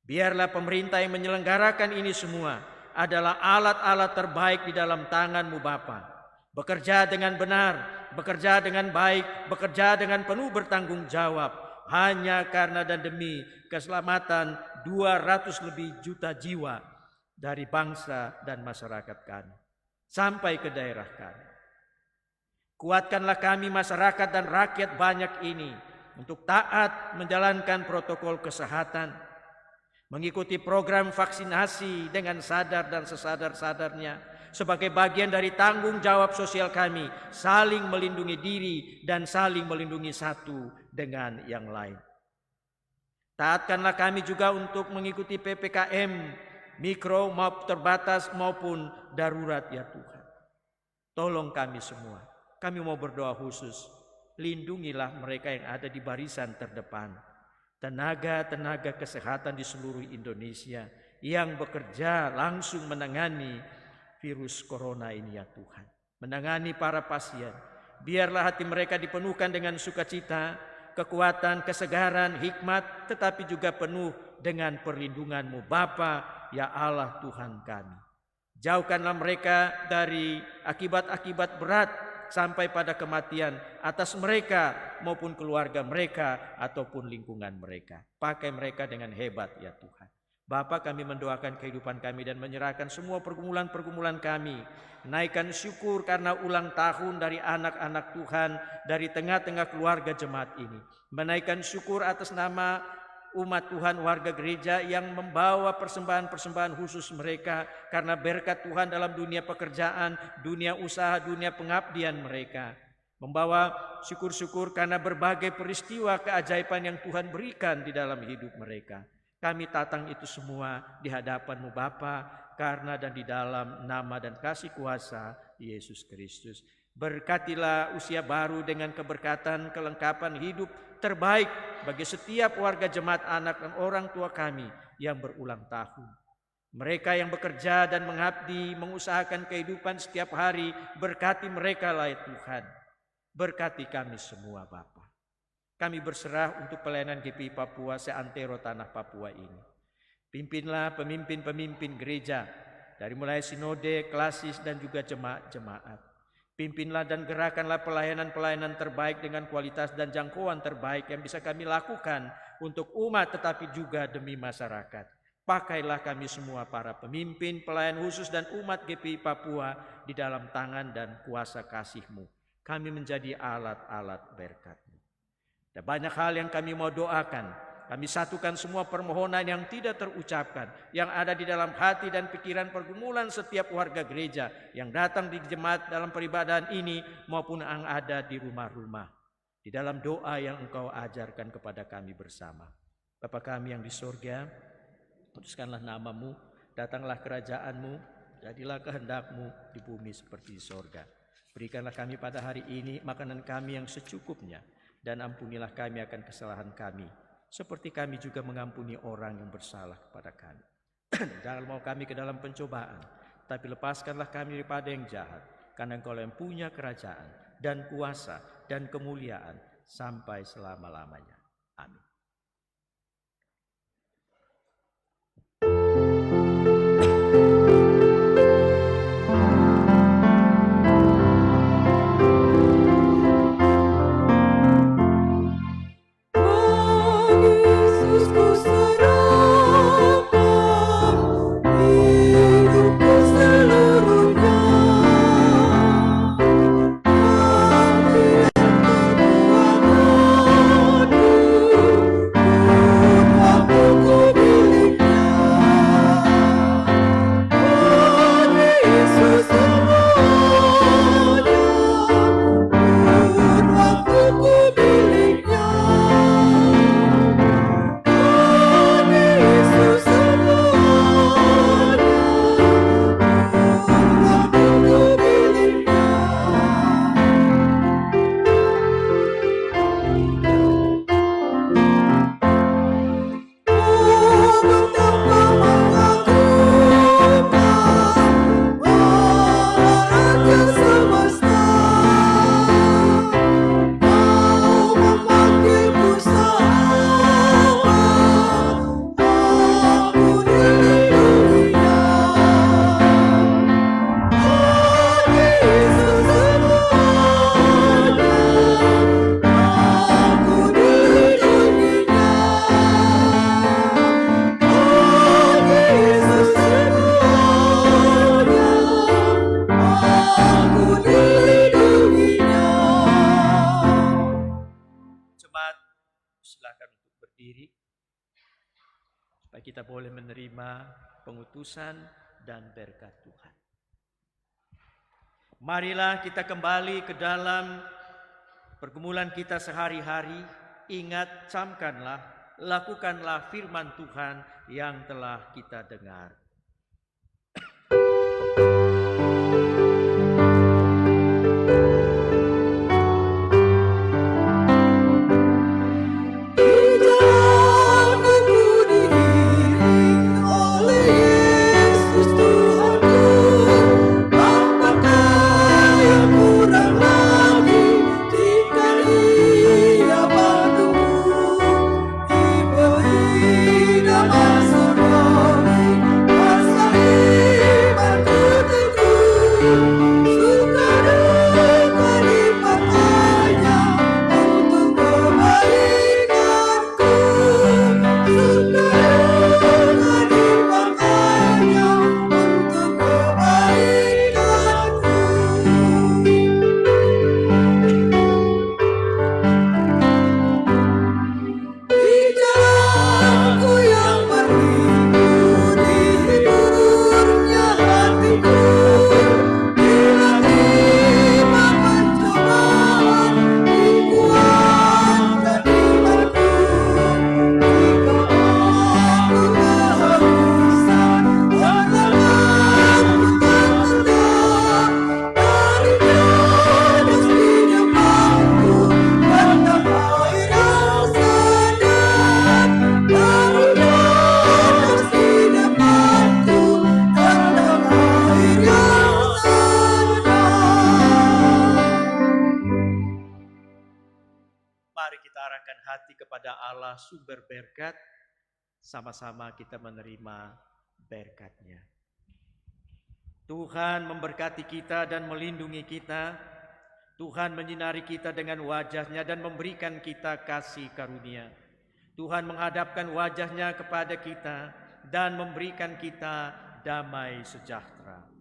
Biarlah pemerintah yang menyelenggarakan ini semua adalah alat-alat terbaik di dalam tangan-Mu Bapa. Bekerja dengan benar, bekerja dengan baik, bekerja dengan penuh bertanggung jawab, hanya karena dan demi keselamatan 200 lebih juta jiwa dari bangsa dan masyarakat kami, sampai ke daerah kami. Kuatkanlah kami masyarakat dan rakyat banyak ini untuk taat menjalankan protokol kesehatan, mengikuti program vaksinasi dengan sadar dan sesadar-sadarnya sebagai bagian dari tanggung jawab sosial kami, saling melindungi diri dan saling melindungi satu dengan yang lain. Taatkanlah kami juga untuk mengikuti PPKM mikro maupun terbatas maupun darurat ya Tuhan. Tolong kami semua. Kami mau berdoa khusus. Lindungilah mereka yang ada di barisan terdepan. Tenaga-tenaga kesehatan di seluruh Indonesia yang bekerja langsung menangani virus corona ini ya Tuhan. Menangani para pasien. Biarlah hati mereka dipenuhkan dengan sukacita, kekuatan, kesegaran, hikmat, tetapi juga penuh dengan perlindungan-Mu Bapa, ya Allah Tuhan kami. Jauhkanlah mereka dari akibat-akibat berat sampai pada kematian atas mereka maupun keluarga mereka ataupun lingkungan mereka. Pakai mereka dengan hebat ya Tuhan. Bapa, kami mendoakan kehidupan kami dan menyerahkan semua pergumulan-pergumulan kami. Naikkan syukur karena ulang tahun dari anak-anak Tuhan dari tengah-tengah keluarga jemaat ini. Menaikkan syukur atas nama umat Tuhan warga gereja yang membawa persembahan-persembahan khusus mereka karena berkat Tuhan dalam dunia pekerjaan, dunia usaha, dunia pengabdian mereka. Membawa syukur-syukur karena berbagai peristiwa keajaiban yang Tuhan berikan di dalam hidup mereka. Kami tatang itu semua di hadapan-Mu Bapa, karena dan di dalam nama dan kasih kuasa Yesus Kristus. Berkatilah usia baru dengan keberkatan, kelengkapan hidup terbaik bagi setiap warga jemaat, anak dan orang tua kami yang berulang tahun. Mereka yang bekerja dan mengabdi, mengusahakan kehidupan setiap hari, berkati mereka lah ya Tuhan. Berkati kami semua Bapa. Kami berserah untuk pelayanan GPI Papua seantero tanah Papua ini. Pimpinlah pemimpin-pemimpin gereja dari mulai sinode, klasis dan juga jemaat-jemaat. Pimpinlah dan gerakanlah pelayanan-pelayanan terbaik dengan kualitas dan jangkauan terbaik yang bisa kami lakukan untuk umat tetapi juga demi masyarakat. Pakailah kami semua para pemimpin, pelayan khusus dan umat GPI Papua di dalam tangan dan kuasa kasih-Mu. Kami menjadi alat-alat berkat-Mu. Ada banyak hal yang kami mau doakan. Kami satukan semua permohonan yang tidak terucapkan, yang ada di dalam hati dan pikiran pergumulan setiap warga gereja yang datang di jemaat dalam peribadahan ini maupun yang ada di rumah-rumah. Di dalam doa yang Engkau ajarkan kepada kami bersama. Bapa kami yang di surga, kuduskanlah nama-Mu, datanglah kerajaan-Mu, jadilah kehendak-Mu di bumi seperti di sorga. Berikanlah kami pada hari ini makanan kami yang secukupnya, dan ampunilah kami akan kesalahan kami, seperti kami juga mengampuni orang yang bersalah kepada kami. Jangan mau kami ke dalam pencobaan, tapi lepaskanlah kami daripada yang jahat, karena Engkau yang punya kerajaan dan kuasa dan kemuliaan sampai selama-lamanya. Amin. Yesus ku serahkan hidupku seluruhnya. Kita boleh menerima pengutusan dan berkat Tuhan. Marilah kita kembali ke dalam pergumulan kita sehari-hari. Ingat, camkanlah, lakukanlah firman Tuhan yang telah kita dengar. Sumber berkat, sama-sama kita menerima berkat-Nya. Tuhan memberkati kita dan melindungi kita. Tuhan menyinari kita dengan wajah-Nya dan memberikan kita kasih karunia. Tuhan menghadapkan wajah-Nya kepada kita dan memberikan kita damai sejahtera.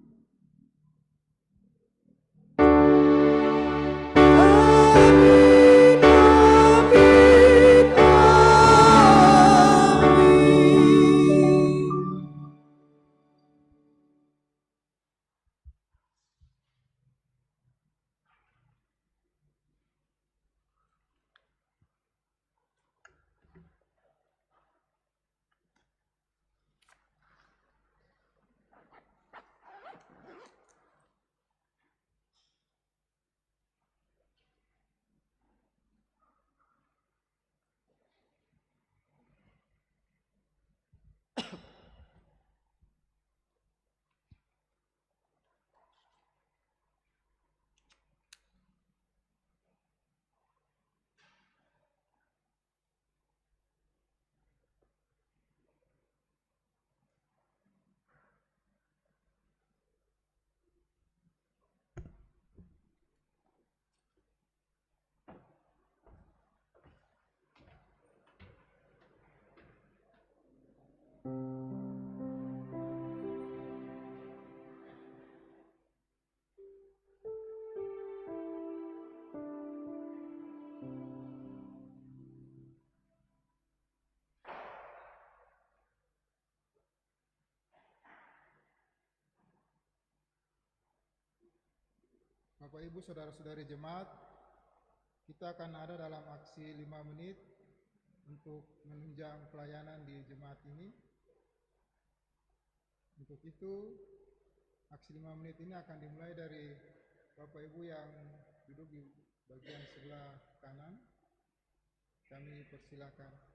Bapak Ibu saudara-saudari jemaat, kita akan ada dalam aksi 5 menit untuk menunjang pelayanan di jemaat ini. Untuk itu, aksi 5 menit ini akan dimulai dari Bapak Ibu yang duduk di bagian sebelah kanan. Kami persilakan.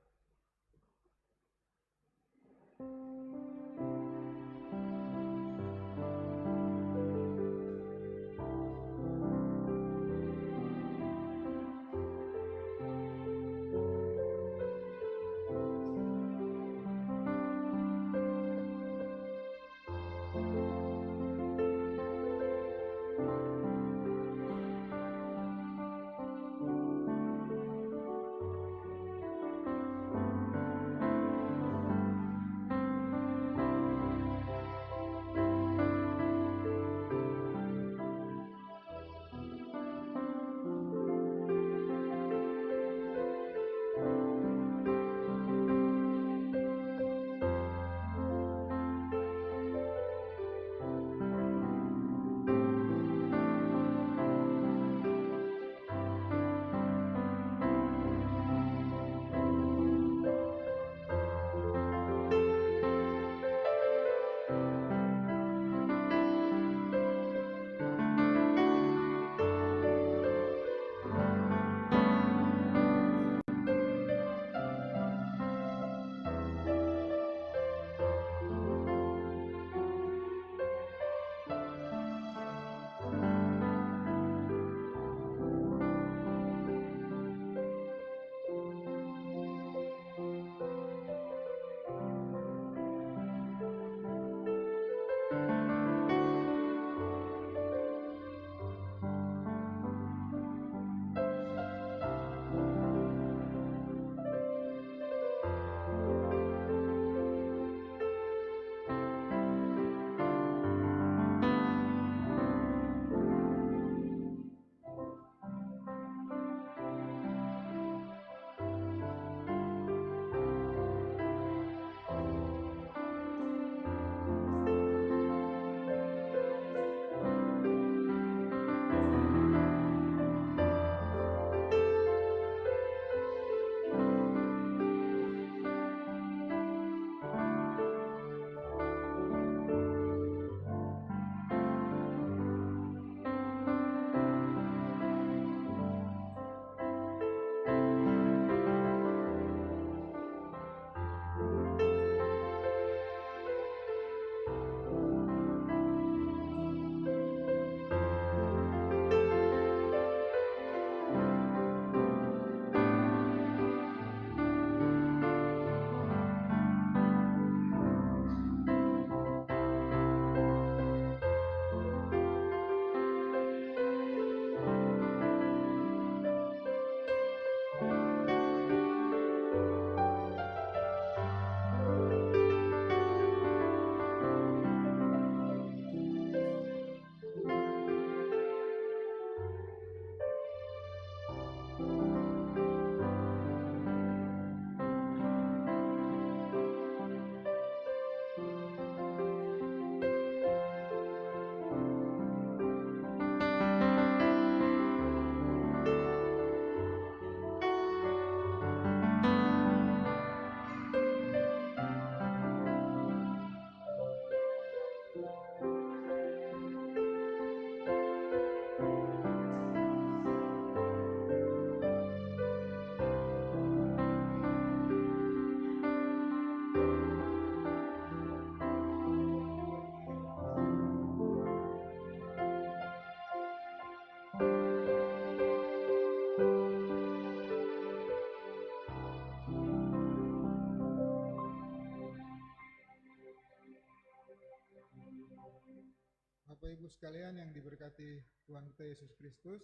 Bapak Ibu sekalian yang diberkati Tuhan kita Yesus Kristus,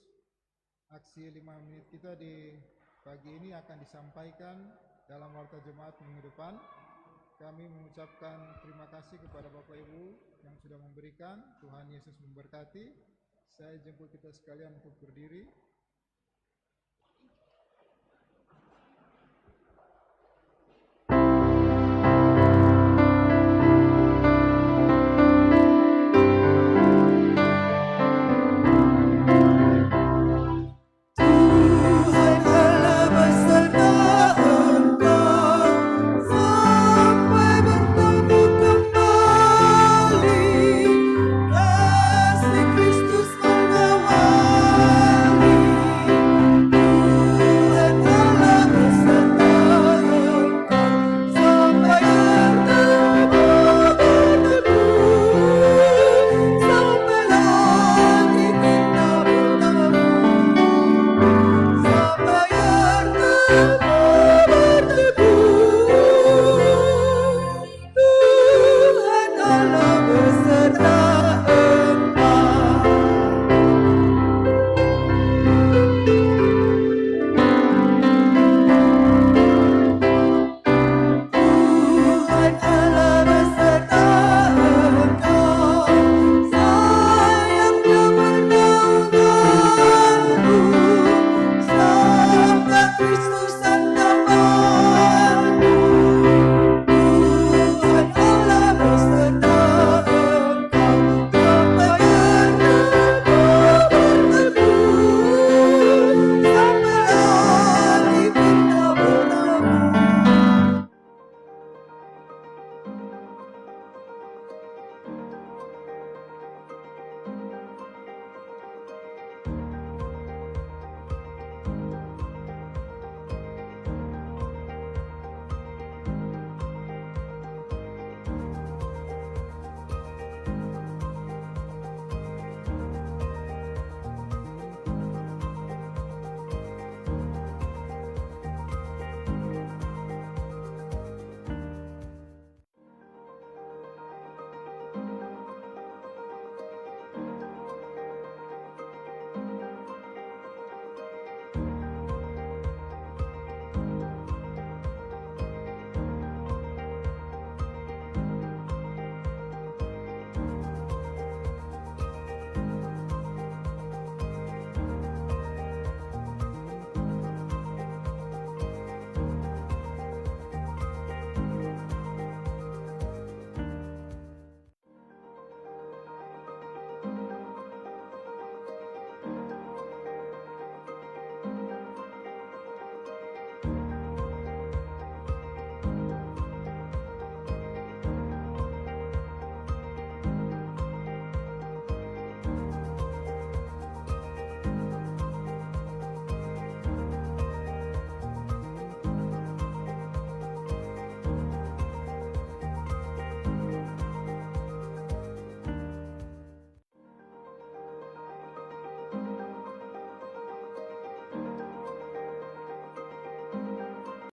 aksi 5 menit kita di pagi ini akan disampaikan dalam warta jemaat minggu depan. Kami mengucapkan terima kasih kepada Bapak Ibu yang sudah memberikan. Tuhan Yesus memberkati. Saya jemput kita sekalian untuk berdiri.